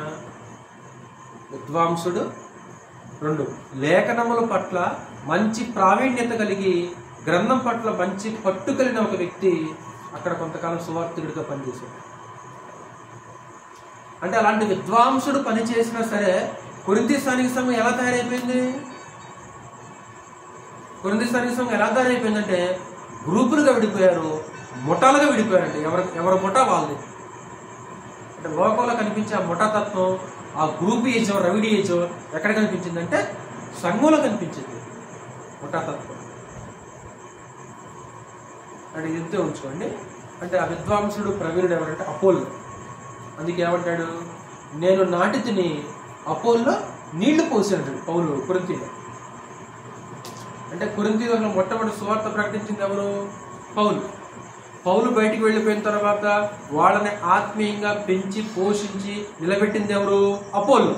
విద్వాంసుడు, రెండు లేఖనముల పట్ల మంచి ప్రావీణ్యత కలిగి గ్రంథం పట్ల మంచి పట్టు కలిగిన ఒక వ్యక్తి అక్కడ కొంతకాలం సువార్థికుడిగా పనిచేశాడు. అంటే అలాంటి విద్వాంసుడు పని చేసినా సరే కొరింథీ స్థానిక సంఘం ఎలా తయారైపోయింది? కొరింథీ స్థానిక సంఘం ఎలా తయారైపోయిందంటే గ్రూపులుగా విడిపోయారు, ముఠాలుగా విడిపోయారండి. ఎవరి ముఠా వాళ్ళది. అంటే లోకంలో కనిపించే ఆ ముఠా తత్వం, ఆ గ్రూప్ ఏజో రవిడి ఏజో ఎక్కడ కనిపించిందంటే సంఘంలో కనిపించింది ముఠా తత్వం. అంటే ఇదంతే ఉంచుకోండి. అంటే ఆ విద్వాంసుడు ప్రవీణుడు ఎవరంటే అపోల్లో. అందుకే ఏమంటాడు, నేను నాటి తిని అపోల్లో నీళ్లు పోసాడు పౌలు కొరింథీలో. అంటే కొరింథీలో మొట్టమొదటి సువార్త ప్రకటించింది ఎవరు? పౌలు. పౌలు బయటికి వెళ్ళిపోయిన తర్వాత వాళ్ళని ఆత్మీయంగా పెంచి పోషించి నిలబెట్టింది ఎవరు? అపోల్లో.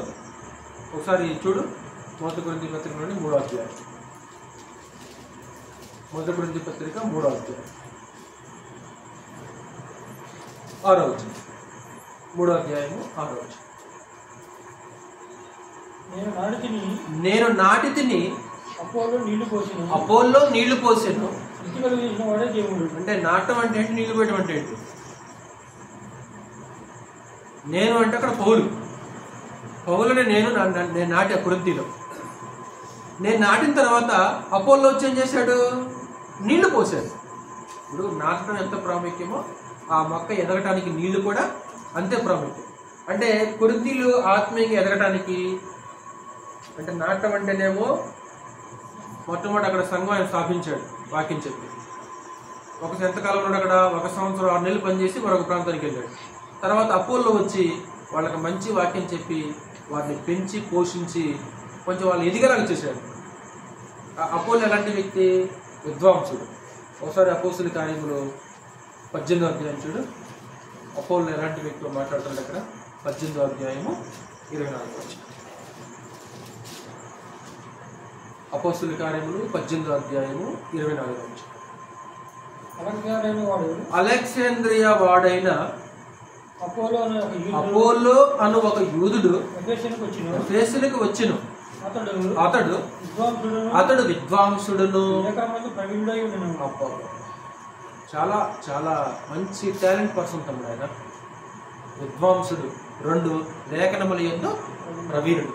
ఒకసారి చూడు, 1 కొరింథీ పత్రిక నుండి 3వ అధ్యాయం. 1 కొరింథీ పత్రిక 3వ అధ్యాయం 6వ వచనం. 3వ అధ్యాయము 6వ వచనం. నేను నాటి తిని అపోల్లో నీళ్లు పోసాను. అంటే నాటం అంటే ఏంటి? నీళ్లు పోయడం అంటే ఏంటి? నేను అంటే అక్కడ పౌలునే నేను నాటి కొరింథీలో. నేను నాటిన తర్వాత అపోల్లో వచ్చి ఏం చేశాడు? నీళ్లు పోసాడు. ఇప్పుడు నాటడం ఎంత ప్రాముఖ్యమో ఆ మొక్క ఎదగటానికి నీళ్లు కూడా అంతే ప్రాముఖ్యం. అంటే కొరింథీలు ఆత్మీయంగా ఎదగటానికి, అంటే నాటం అంటేనేమో మొట్టమొదటి అక్కడ సంఘం ఆయన స్థాపించాడు వాక్యం చెప్పి. ఎంతకాలంలో అక్కడ 1 సంవత్సరం 6 నెలలు పనిచేసి మరొక ప్రాంతానికి వెళ్ళాడు. తర్వాత అపోల్లో వచ్చి వాళ్ళకి మంచి వాక్యం చెప్పి వారిని పెంచి పోషించి కొంచెం వాళ్ళు ఎదిగేలాగా చేశాడు. అపోల్లో ఎలాంటి వ్యక్తి? విద్వాంసుడు. ఒకసారి అపోస్తుల కార్యములు 18వ అధ్యాయం చూడు. అపోల్లో ఎలాంటి వ్యక్తితో మాట్లాడుతున్నాడు అక్కడ? 18వ అధ్యాయము 24వ వచనం. అపోస్తుల కార్యములు 18వ అధ్యాయము 24వ వచనం. అలెగ్జాంద్రియా వాడైన అపోల్లో అను ఒక యూదుడు ఎఫెసులకు వచ్చెను. అతడు విద్వాంసుడును. చాలా చాలా మంచి టాలెంట్ పర్సన్ తమ్ముడు ఆయన. విద్వాంసుడు, 2 లేఖనముల యందు ప్రవీణుడు.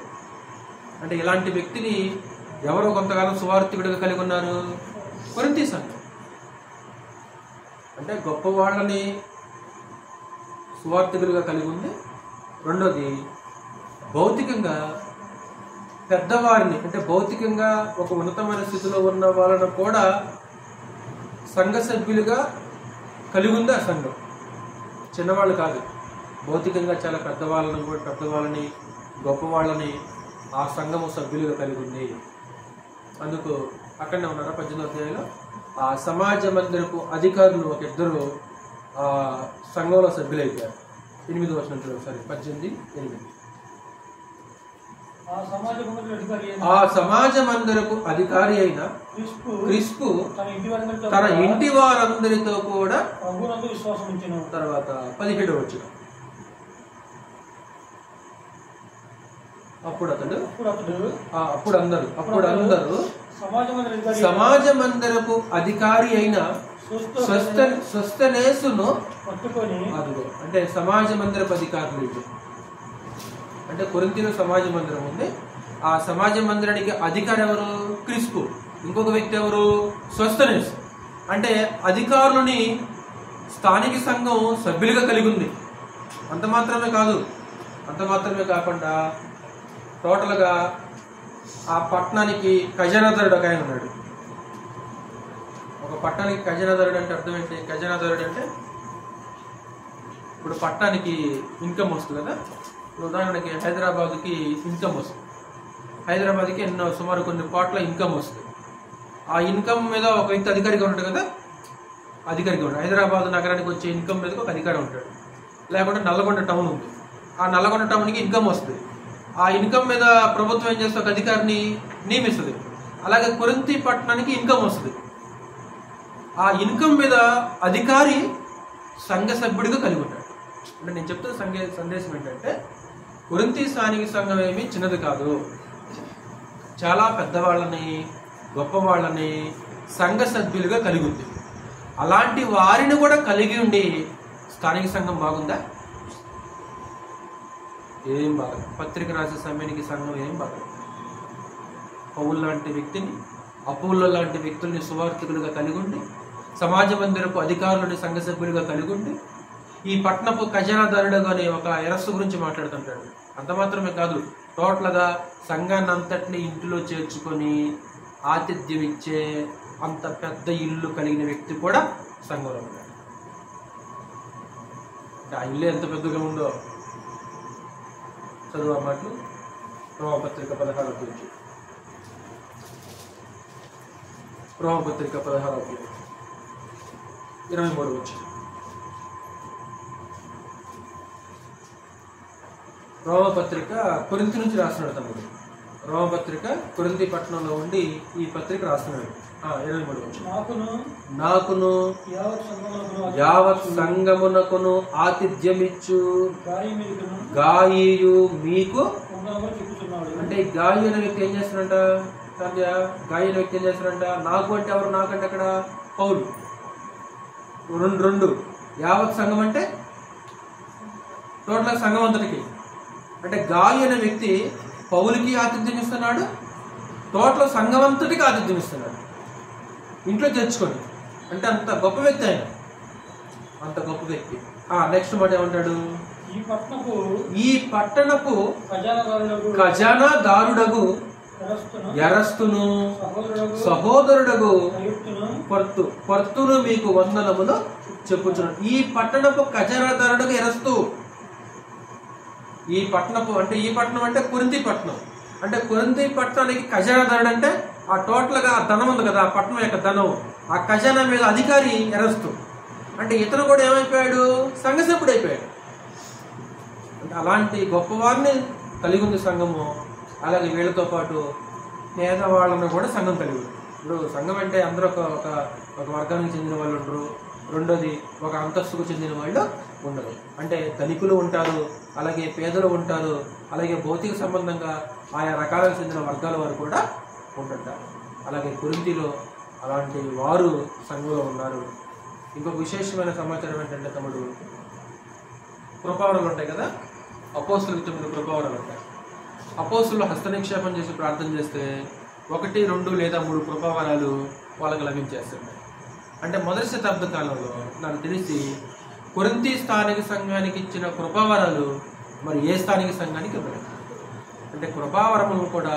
అంటే ఇలాంటి వ్యక్తిని ఎవరో కొంతకాలం సువార్థికుడిగా కలిగి ఉన్నారు? కొరింథీ సంఘం. అంటే గొప్ప వాళ్ళని సువార్థికులుగా కలిగి ఉంది. రెండోది భౌతికంగా పెద్దవారిని, అంటే భౌతికంగా ఒక ఉన్నతమైన స్థితిలో ఉన్న వాళ్ళను కూడా సంఘ సభ్యులుగా కలిగి ఉంది ఆ సంఘం. చిన్నవాళ్ళు కాదు, భౌతికంగా చాలా పెద్దవాళ్ళని గొప్పవాళ్ళని ఆ సంఘము సభ్యులుగా కలిగి ఉంది. అందుకు అక్కడనే ఉన్నారా 18వ అధ్యాయంలో ఆ సమాజ మందిరపు అధికారులు ఒక 2 సంఘంలో సభ్యులైపోయారు. 8వ వచనం చూడండి ఒకసారి. 18:8. ఆ సమాజ మందిరపు అధికారి అయిన క్రిస్పు తన ఇంటి వారందరితో కూడా తర్వాత 17వ వచనం. అప్పుడు అందరూ సమాజ మందిరపు అధికారి అయిన సోస్తెనేసును అదుగో. అంటే సమాజ మందిరపు అధికారులు ఇది. అంటే కొరింథీలో సమాజ మందిరం ఉంది. ఆ సమాజ మందిరానికి అధికారి ఎవరు? క్రిస్పు. ఇంకొక వ్యక్తి ఎవరు? సోస్తెనేసు. అంటే అధికారులని స్థానిక సంఘం సభ్యులుగా కలిగి ఉంది. అంత మాత్రమే కాకుండా టోటల్గా ఆ పట్టణానికి ఖజానాదారుడు ఒక ఆయన ఉన్నాడు. ఒక పట్టణానికి ఖజానాదారుడు అంటే అర్థం ఏంటి? ఖజానాదారుడు అంటే ఇప్పుడు పట్టణానికి ఇన్కమ్ వస్తుంది కదా. ఉదాహరణకి హైదరాబాద్కి ఇన్కమ్ వస్తుంది. హైదరాబాద్కి సుమారు కొన్ని కోట్ల ఇన్కమ్ వస్తుంది. ఆ ఇన్కమ్ మీద ఒక వ్యక్తి అధికారిగా ఉంటాడు కదా. అధికారిగా ఉంటాడు. హైదరాబాద్ నగరానికి వచ్చే ఇన్కమ్ మీదకి ఒక అధికారి ఉంటాడు. లేకుంటే నల్లగొండ టౌన్ ఉంది, ఆ నల్లగొండ టౌన్కి ఇన్కమ్ వస్తుంది. ఆ ఇన్కమ్ మీద ప్రభుత్వం ఏం చేస్తే ఒక అధికారిని నియమిస్తుంది. అలాగే కొరింథీ పట్టణానికి ఇన్కమ్ వస్తుంది. ఆ ఇన్కమ్ మీద అధికారి సంఘ సభ్యుడిగా కలిగి ఉంటాడు. అంటే నేను చెప్తున్న సందేశం ఏంటంటే, కొరింథీ స్థానిక సంఘం ఏమీ చిన్నది కాదు. చాలా పెద్దవాళ్ళని, గొప్పవాళ్ళని సంఘ సభ్యులుగా కలిగి ఉంది. అలాంటి వారిని కూడా కలిగి ఉండి స్థానిక సంఘం బాగుందా? ఏం బాగదు. పత్రిక రాసే సమయానికి సంఘం ఏం బాగదు. పౌలు లాంటి వ్యక్తిని, అపౌలు లాంటి వ్యక్తుల్ని సువార్థికులుగా కలిగి ఉండి, సమాజ మందిరపు అధికారులని సంఘ సభ్యులుగా కలిగి ఉండి, ఈ పట్టణపు ఖజానాదారుడు అనే ఒక ఎరస్సు గురించి మాట్లాడుతుంటాడు. అంత మాత్రమే కాదు, టోటల్గా సంఘాన్ని అంతటిని ఇంటిలో చేర్చుకొని ఆతిథ్యం ఇచ్చే అంత పెద్ద ఇల్లు కలిగిన వ్యక్తి కూడా సంఘంలో ఉన్నాడు. ఆ ఇల్లు ఎంత పెద్దగా ఉందో చదువు ఆ మాటలు. రోమపత్రిక 16వ పేజీ. రోమపత్రిక 16వ పేజీ 23వ వచనం. రోమపత్రిక కొరింథీ నుంచి రాస్తున్నాడు తమ్ముడు. రోమపత్రిక కొరింథీ పట్టణంలో ఉండి ఈ పత్రిక రాస్తున్నాడు. 23వ వచనం. నాకును యావత్ సంగమునకును ఆతిథ్యమిచ్చు గాయు మీకు, అంటే గాయు అనే వ్యక్తి ఏం చేస్తారంట? గాయు అనే వ్యక్తి ఏం చేస్తారంట? నాకు అంటే ఎవరు? నాకంటే అక్కడ పౌలు. రెండు యావత్ సంఘం అంటే టోటల్ సంఘం అంతటికి. అంటే గాయు అనే వ్యక్తి పౌలుకి ఆతిథ్యం ఇస్తున్నాడు, టోటల్ సంఘం అంతటికి ఆతిథ్యం ఇస్తున్నాడు ఇంట్లో తెచ్చుకొని. అంటే అంత గొప్ప వ్యక్తి ఆయన, అంత గొప్ప వ్యక్తి. నెక్స్ట్ మాట ఏమంటాడు? ఈ పట్టణపు ఖజానాదారుడగు ఎరస్తును సహోదరుడగు పర్తును మీకు వందనములు చెప్పుచున్నాడు. ఈ పట్టణపు ఖజానాదారుడగు ఎరస్తు. ఈ పట్టణపు అంటే ఈ పట్టణం అంటే కొరింథీ పట్టణం. అంటే కొరింథీ పట్టణానికి ఖజానాదారుడు అంటే ఆ టోటల్ గా ధనం ఉంది కదా, ఆ పట్టణం యొక్క ధనం, ఆ ఖజానా మీద అధికారి ఎరస్తు. అంటే ఇతను కూడా ఏమైపోయాడు? సంఘ సభ్యుడు అయిపోయాడు. అంటే అలాంటి గొప్పవారిని కలిగి ఉంది సంఘము. అలాగే వీళ్ళతో పాటు పేదవాళ్ళను కూడా సంఘం కలిగి ఉంది. ఇప్పుడు సంఘం అంటే అందరూ ఒక వర్గానికి చెందిన వాళ్ళు ఉండరు. రెండోది ఒక అంతస్తుకు చెందిన వాళ్ళు ఉండరు. అంటే ధనికులు ఉంటారు, అలాగే పేదలు ఉంటారు, అలాగే భౌతిక సంబంధంగా ఆయా రకాలకు చెందిన వర్గాల వారు కూడా ఉంటుంటారు. అలాగే కొరింథీలో అలాంటి వారు సంఘంలో ఉన్నారు. ఇంకొక విశేషమైన సమాచారం ఏంటంటే తమ్ముడు, కృపావరాలు ఉంటాయి కదా, అపోస్తులకు 9 కృపావరాలు ఉంటాయి. అపోస్తులు హస్తనిక్షేపం చేసి ప్రార్థన చేస్తే 1, 2 లేదా 3 కృపావరాలు వాళ్ళకు లభించేస్తున్నాయి. అంటే మొదటి శతాబ్ద కాలంలో నాకు తెలిసి కొరింథీ స్థానిక సంఘానికి ఇచ్చిన కృపావరాలు మరి ఏ స్థానిక సంఘానికి ఇవ్వలేదు. అంటే కృపావరములు కూడా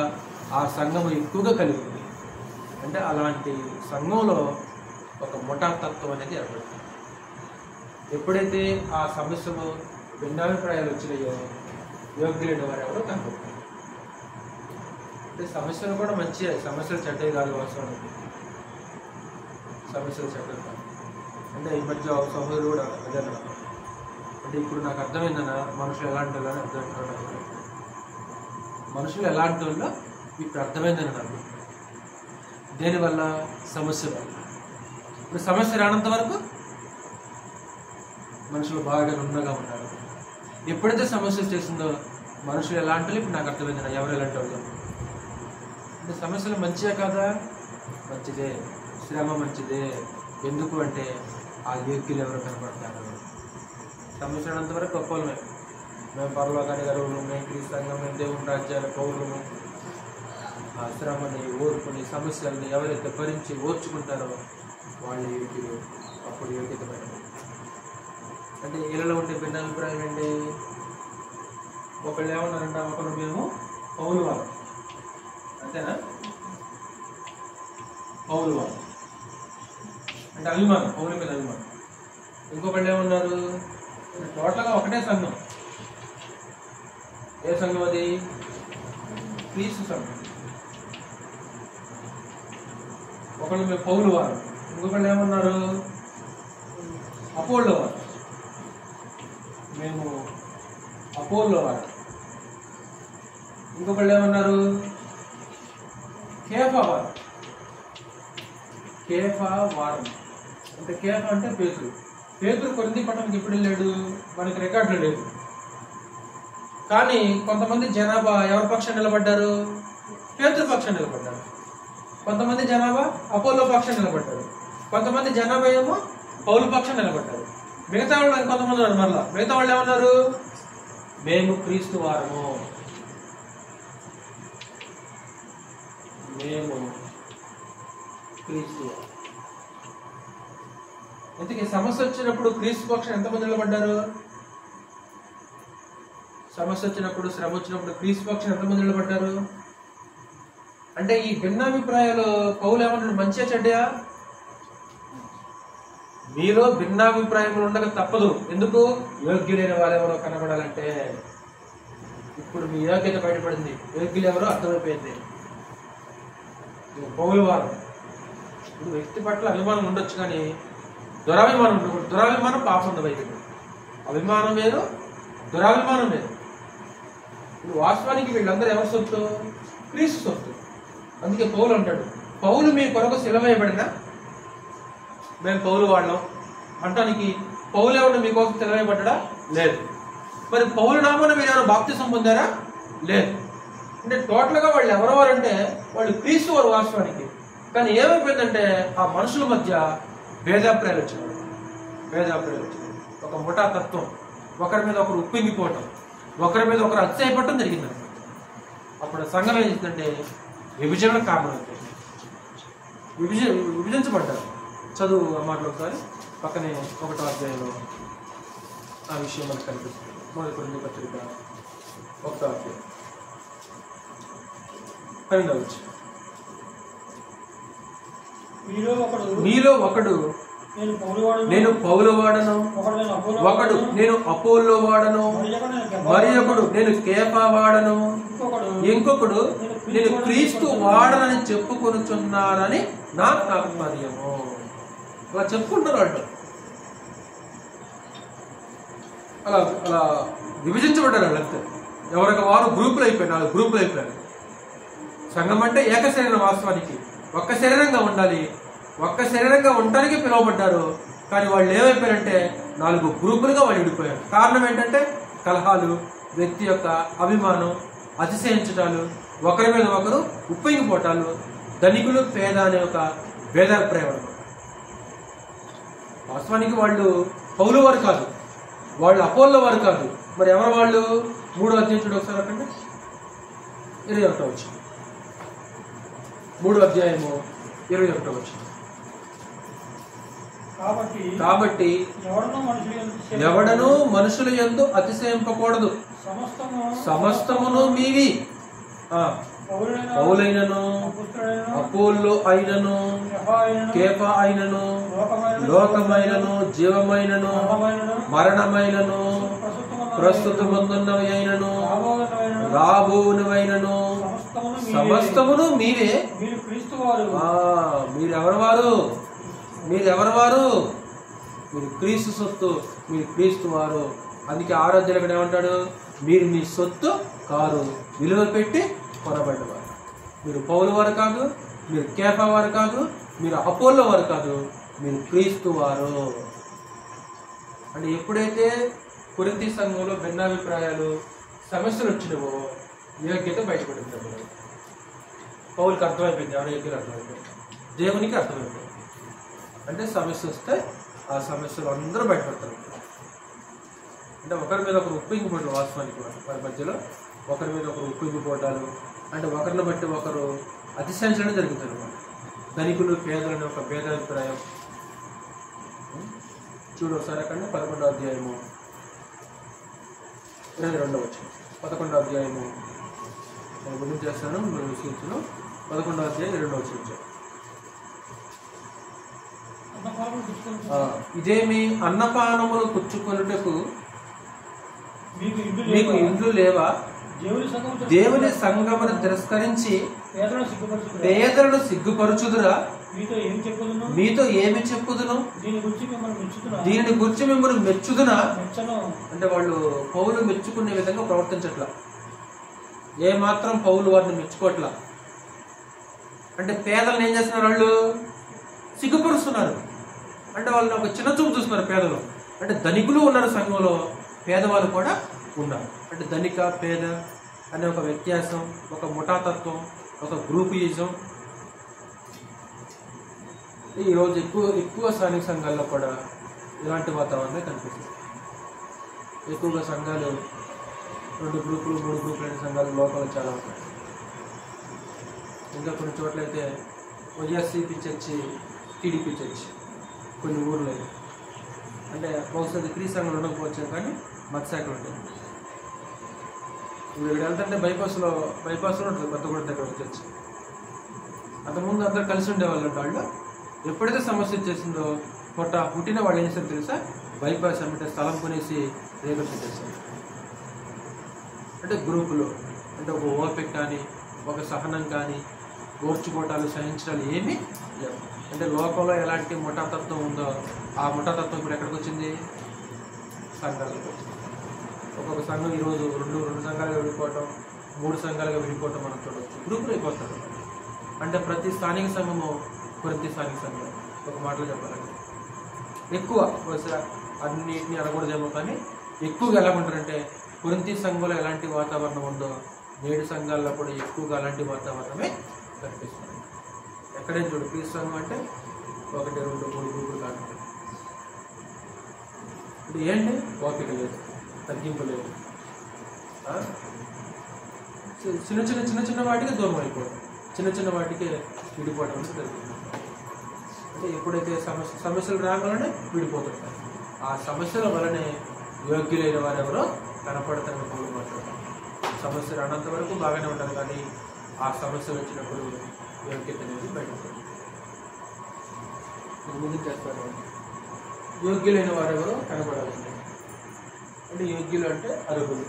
ఆ సంఘము ఎక్కువగా కలిగి ఉంది. అంటే అలాంటి సంఘంలో ఒక ముఠాతత్వం అనేది ఏర్పడుతుంది. ఎప్పుడైతే ఆ సమస్యలు భిన్నాభిప్రాయాలు వచ్చినాయో యోగ్యులైన వారు ఎవరో కనుగొంటారు. అంటే సమస్యలు కూడా మంచి, సమస్యలు చెడ్డవి కాదు. అవసరం సమస్యలు చెడ్డవి కాదు. అంటే ఈ మధ్య ఒక సహోదరుడు కూడా అదే అన్నాడు. అంటే ఇప్పుడు నాకు అర్థమైందన్న మనుషులు ఎలాంటి వాళ్ళని అర్థమవుతున్నాడు. మనుషులు ఎలాంటి వాళ్ళో ఇప్పుడు అర్థమైందని నాకు. దేనివల్ల? సమస్య వల్ల. ఇప్పుడు సమస్య రానంత వరకు మనుషులు బాగా నున్నగా ఉన్నారు. ఎప్పుడైతే సమస్య చేసిందో మనుషులు ఎలాంటి వాళ్ళు ఇప్పుడు నాకు అర్థమైంది. ఎవరు ఎలాంటి వాళ్ళు అంటే సమస్యలు మంచిదే కాదా? మంచిదే. శ్రమ మంచిదే. ఎందుకు అంటే ఆ యోగ్యులు ఎవరు కనపడతారు. సమస్య రానంత వరకు గొప్పలమే. మేము పరలోకానికి అరువులు, మేము క్రీస్తు సంఘం, మేము దేవుని రాజ్యాల పౌరులము. ఆ శ్రమని, ఓర్పుని, సమస్యల్ని ఎవరైతే భరించి ఓర్చుకుంటారో వాళ్ళు యోగ్యులు. అప్పుడు యోగ్యత పడింది. అంటే ఇళ్ళలో ఉంటే భిన్నాభిప్రాయం ఏంటి? ఒకళ్ళు ఏమన్నారంట, ఒకరు మేము పౌలు వాళ్ళు, అంతేనా? పౌలు వాళ్ళు అంటే అభిమానం, పౌలు మీద అభిమానం. ఇంకొకళ్ళు ఏమన్నారు, టోటల్గా ఒకటే సంఘం. ఏ సంఘం అది? క్రీస్తు సంఘం. ఒకళ్ళు మేము పౌలు వారు. ఇంకొకళ్ళు ఏమన్నారు, అపోల్లో వారు, మేము అపోల్లో వారు. ఇంకొకళ్ళు ఏమన్నారు? కేఫా వారు. కేఫా వారం అంటే కేఫా అంటే పేతురు. పేతురు కొరింథీ పట్టణానికి ఎప్పుడు వెళ్ళాడు మనకి రికార్డులో లేదు. కానీ కొంతమంది జనాభా ఎవరి పక్షాన్ని నిలబడ్డారు? పేతురు పక్షాన్ని నిలబడ్డారు. కొంతమంది జనాభా అపోలో పక్షాన్ని నిలబడ్డారు. కొంతమంది జనాభా ఏమో పౌలు పక్షాన్ని నిలబడ్డారు. మిగతా వాళ్ళు కొంతమంది ఉన్నారు. మరలా మిగతా వాళ్ళు ఏమన్నారు? మేము క్రీస్తు వారము, మేము క్రీస్తు. అందుకే సమస్య వచ్చినప్పుడు క్రీస్తు పక్షం ఎంతమంది నిలబడ్డారు? సమస్య వచ్చినప్పుడు, శ్రమ వచ్చినప్పుడు క్రీస్తు పక్షం ఎంతమంది నిలబడ్డారు? అంటే ఈ భిన్నాభిప్రాయాలు పౌలు ఏమన్నాడు? మంచిగా చెడ్డయా? మీలో భిన్నాభిప్రాయములు ఉండక తప్పదు. ఎందుకు? యోగ్యులైన వాళ్ళెవరో కనబడాలంటే. ఇప్పుడు మీ యోగ్యత బయటపడింది, యోగ్యులు ఎవరో అర్థమైపోయింది. పౌలు వారు ఇప్పుడు వ్యక్తి పట్ల అభిమానం ఉండొచ్చు, కానీ దురాభిమానం ఉండకూడదు. దురాభిమానం పాపం ఉంది బయటకు. అభిమానం వేరు, దురాభిమానం వేరు. ఇప్పుడు వాస్తవానికి వీళ్ళందరూ ఎవరి సొత్తు? క్రీస్తు సొత్తు. అందుకే పౌలు అంటాడు, పౌలు మీ కొరకు సిలువేయబడినా మేము పౌలు వాళ్ళం అంటానికి పౌలు ఏమన్నా మీకోసం సిలువేయబడ్డా? లేదు. మరి పౌలు నామన మీరు ఎవరు బాప్తిసం పొందారా? లేదు. అంటే టోటల్గా వాళ్ళు ఎవరెవరంటే వాళ్ళు క్రీస్తు వారు వాస్తవానికి. కానీ ఏమైపోయిందంటే ఆ మనుషుల మధ్య భేదాభిప్రాయాలు వచ్చినాయి. ఒక ముఠా తత్వం, ఒకరి మీద ఒకరు ఉప్పింగిపోవటం, ఒకరి మీద ఒకరు అతిశయపడటం జరిగింది. అప్పుడు సంఘం ఏం చేసిందంటే విభజన కారణం అయిపోయింది. విభజించబడ్డారు. చదువు ఆ మాటలు ఒకసారి పక్కనే 1వ అధ్యాయంలో ఆ విషయం మనకు కనిపిస్తుంది. మొదటి కొరింథీ పత్రిక 1వ అధ్యాయం 12వ వచనం. మీలో ఒకడు నేను పౌలు వాడను, ఒకడు నేను అపోల్లో వాడను, మరి ఒకడు నేను కేఫా వాడను, ఇంకొకడు నేను క్రీస్తు వాడనని చెప్పుకొనుచున్నారని నా తాత్పర్యము. అలా చెప్పుకుంటారు వాళ్ళు. అలా విభజించబడ్డారు వాళ్ళంతా. ఎవరికి వారు గ్రూపులు అయిపోయారు, 4 గ్రూపులు అయిపోయారు. సంఘం అంటే ఏక శరీరం. వాస్తవానికి ఒక్క శరీరంగా ఉండాలి, ఒక్క శరీరంగా ఉండడానికి పిలువబడ్డారు. కానీ వాళ్ళు ఏమైపోయారంటే 4 గ్రూపులుగా వాళ్ళు విడిపోయారు. కారణం ఏంటంటే కలహాలు, వ్యక్తి యొక్క అభిమానం, అతిశయించటాలు, ఒకరి మీద ఒకరు ఉప్పొంగిపోవటాలు, ధనికులు పేద అనే ఒక భేదాభిప్రాయం. వాస్తవానికి వాళ్ళు పౌలు వారు కాదు, వాళ్ళు అపోల్లో వారు కాదు. మరి ఎవరు వాళ్ళు? 3వ అధ్యాయం చూడు ఒకసారి అక్కడ 21వ వచనం. 3వ అధ్యాయము 21వ వచనం. కాబట్టి ఎవడను మనుషుల యందు అతిశయింపకూడదు, సమస్తమును మీవి. పౌలైనను, అపోల్లో అయినను, కేఫా అయినను, లోకమైనను, జీవమైనను, మరణమైనను, ప్రస్తుతమందున్నవి అయినను, రాబోవునవైనను సమస్తమును మీవే. మీరెవరు? మీరు క్రీస్తు సొత్తు, మీరు క్రీస్తు వారు. అందుకే ఆరాధ్యులు ఇక్కడ ఏమంటాడు? మీరు మీ సొత్తు కారు, విలువ పెట్టి కొనబడ్డవారు. మీరు పౌలు వారు కాదు, మీరు కేఫా వారు కాదు, మీరు అపోల్లో వారు కాదు, మీరు క్రీస్తు వారు. అంటే ఎప్పుడైతే కొరింథీ సంఘంలో భిన్నాభిప్రాయాలు, సమస్యలు వచ్చినవో యోగ్యత బయటపడింది. పౌలుకి అర్థమైపోయింది, ఎవరి యోగ్యత అర్థమైపోయింది, దేవునికి అర్థమైపోయింది. అంటే సమస్య వస్తే ఆ సమస్యలు అందరూ బయటపడతారు. అంటే ఒకరి మీద ఒకరు ఉప్పొంగిపోవటాలు. వాస్తవానికి వారి మధ్యలో ఒకరి మీద ఒకరు ఉప్పొంగిపోవటాలు, అంటే ఒకరిని బట్టి ఒకరు అతిశయించడం జరుగుతుంది. ధనికులు పేదలు అనే ఒక భేదాభిప్రాయం. చూడు ఒకసారి అక్కడ 11వ అధ్యాయము 22వ వచనం. 11వ అధ్యాయము నేను గురించి చేస్తాను, నేను విశ్లేషించను. 11వ అధ్యాయం 22వ వచనం. ఇదేమి అన్నపానములు పుచ్చుకొనుటకు మీకు ఇండ్లు లేవా? దేవుని సంఘమును తిరస్కరించి పేదలను సిగ్గుపరచుదురా? మీతో ఏమి చెప్పుదును? దీనిని గురించి మిమ్మల్ని మెచ్చుదునా? అంటే వాళ్ళు పౌలు మెచ్చుకునే విధంగా ప్రవర్తించట్లా, ఏ మాత్రం పౌలు వారిని మెచ్చుకోవట్లా. అంటే పేదలను ఏం చేస్తున్నారు? వాళ్ళు సిగ్గుపరుస్తున్నారు. అంటే వాళ్ళని ఒక చిన్న చూపు చూస్తున్నారు పేదలు. అంటే ధనికులు ఉన్నారు సంఘంలో, పేదవాళ్ళు కూడా ఉన్నారు. అంటే ధనిక పేద అనే ఒక వ్యత్యాసం, ఒక ముఠాతత్వం, ఒక గ్రూపిజం ఈరోజు ఎక్కువ స్థానిక సంఘాల్లో కూడా ఇలాంటి వాతావరణమే కనిపిస్తుంది. ఎక్కువగా సంఘాలు 2 గ్రూపులు 3 గ్రూపులు అనే సంఘాలు లోపల చాలా ఉంటాయి. ఇంకా కొన్ని చోట్ల అయితే వైఎస్సీపీ చర్చి, టీడీపీ చర్చి కొన్ని ఊర్లో. అంటే బహుశా క్రీస్తు సంఘాలు ఉండకపోవచ్చు కానీ మత శాఖలు ఉంటాయి. ఇప్పుడు ఇక్కడ వెళ్తుంటే బైపాస్లో ఉంటుంది కొత్తగూడెం దగ్గర చర్చి. అంతకుముందు అందరూ కలిసి ఉండేవాళ్ళు. వాళ్ళు ఎప్పుడైతే సమస్య వచ్చేసిందో పుట్టిన వాళ్ళు ఏం చేశారు తెలుసా? బైపాస్ అంటే స్థలం కొనేసి రేపు చేశారు. అంటే గ్రూపులు, అంటే ఒక ఓపిక కానీ, ఒక సహనం కానీ, ఓర్చుకోవటాలు సహించడాలు ఏమీ లేవు. అంటే లోకంలో ఎలాంటి ముఠాతత్వం ఉందో ఆ ముఠాతత్వం ఇప్పుడు ఎక్కడికి వచ్చింది? సంఘాలకు వచ్చింది. ఒక్కొక్క సంఘం ఈరోజు రెండు సంఘాలుగా విడిపోవటం, 3 సంఘాలుగా విడిపోవటం మనం చూడవచ్చు. గ్రూపులు అయిపోతారు. అంటే ప్రతి స్థానిక సంఘము కొరింథీ స్థానిక సంఘం. ఒక మాటలో చెప్పాలంటే ఎక్కువ అన్నిటిని అనకూడదేమో కానీ ఎక్కువగా ఎలా ఉంటారంటే కొరింథీ సంఘంలో ఎలాంటి వాతావరణం ఉందో నేడు సంఘాల్లో కూడా ఎక్కువగా అలాంటి వాతావరణమే కనిపిస్తుంది. ఎక్కడైనా చూడు క్రీస్తు సంఘం అంటే 1, 2, 3 గ్రూపులు కాదు. ఇప్పుడు ఏంటి? ఓపిక లేదు, తగ్గింపు లేదు. చిన్న వాటికి దూరం అయిపోవడం, చిన్న వాటికి విడిపోవడం అనేది జరుగుతుంది. అంటే ఎప్పుడైతే సమస్యలు రాగానే విడిపోతుంటారు. ఆ సమస్యల వలనే యోగ్యులైన వారెవరో కనపడతారని పౌలు మాట్లాడతారు. సమస్య రానంత వరకు బాగానే ఉంటారు, కానీ ఆ సమస్యలు వచ్చినప్పుడు యోగ్యత అనేది బయటపడుతుంది. ముందుకు చేస్తారు. యోగ్యులైన వారెవరో కనపడాలండి. అంటే యోగ్యులు అంటే అర్హులు.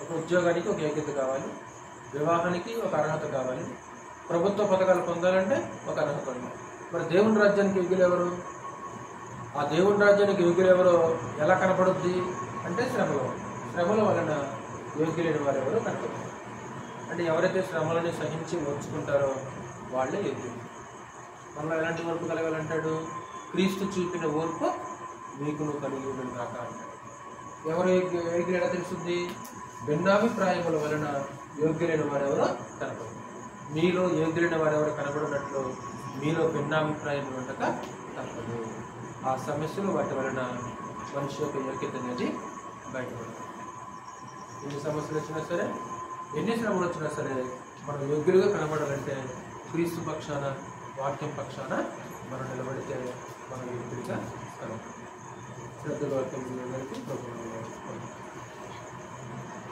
ఒక ఉద్యోగానికి ఒక యోగ్యత కావాలి, వివాహానికి ఒక అర్హత కావాలి, ప్రభుత్వ పథకాలు పొందాలంటే ఒక అర్హత ఉండాలి. మరి దేవుని రాజ్యానికి యోగ్యులు ఎవరు? ఆ దేవుని రాజ్యానికి యోగ్యులు ఎవరో ఎలా కనపడుద్ది అంటే శ్రమల వలన యోగ్యులైన వారు ఎవరో కనపడుతుంది. అంటే ఎవరైతే శ్రమలని సహించి ఓర్చుకుంటారో వాళ్ళే యోగ్యులు. మనలో ఎలాంటి ఓర్పు కలగాలంటాడు? క్రీస్తు చూపిన ఓర్పు మీకును కలిగి ఉండను కాక అంటాడు. ఎవరు యోగ్యులు ఎలా తెలుస్తుంది? భిన్నాభిప్రాయముల వలన యోగ్యులైన వారెవరో కనపడదు. మీలో యోగ్యులైన వారెవరో కనపడినట్లు మీలో భిన్నాభిప్రాయములు ఉండక తప్పదు. ఆ సమస్యలు వాటి వలన మనిషి యొక్క యోగ్యత అనేది బయటపడుతుంది. ఎన్ని సమస్యలు వచ్చినా సరే, ఎన్ని శ్రమలు వచ్చినా సరే, మనం యోగ్యులుగా కనపడాలంటే క్రీస్తు పక్షాన, వాక్యం పక్షాన మనం నిలబడితే మనం యోగ్యులుగా కనపడాలి. శ్రద్ధ వాక్యం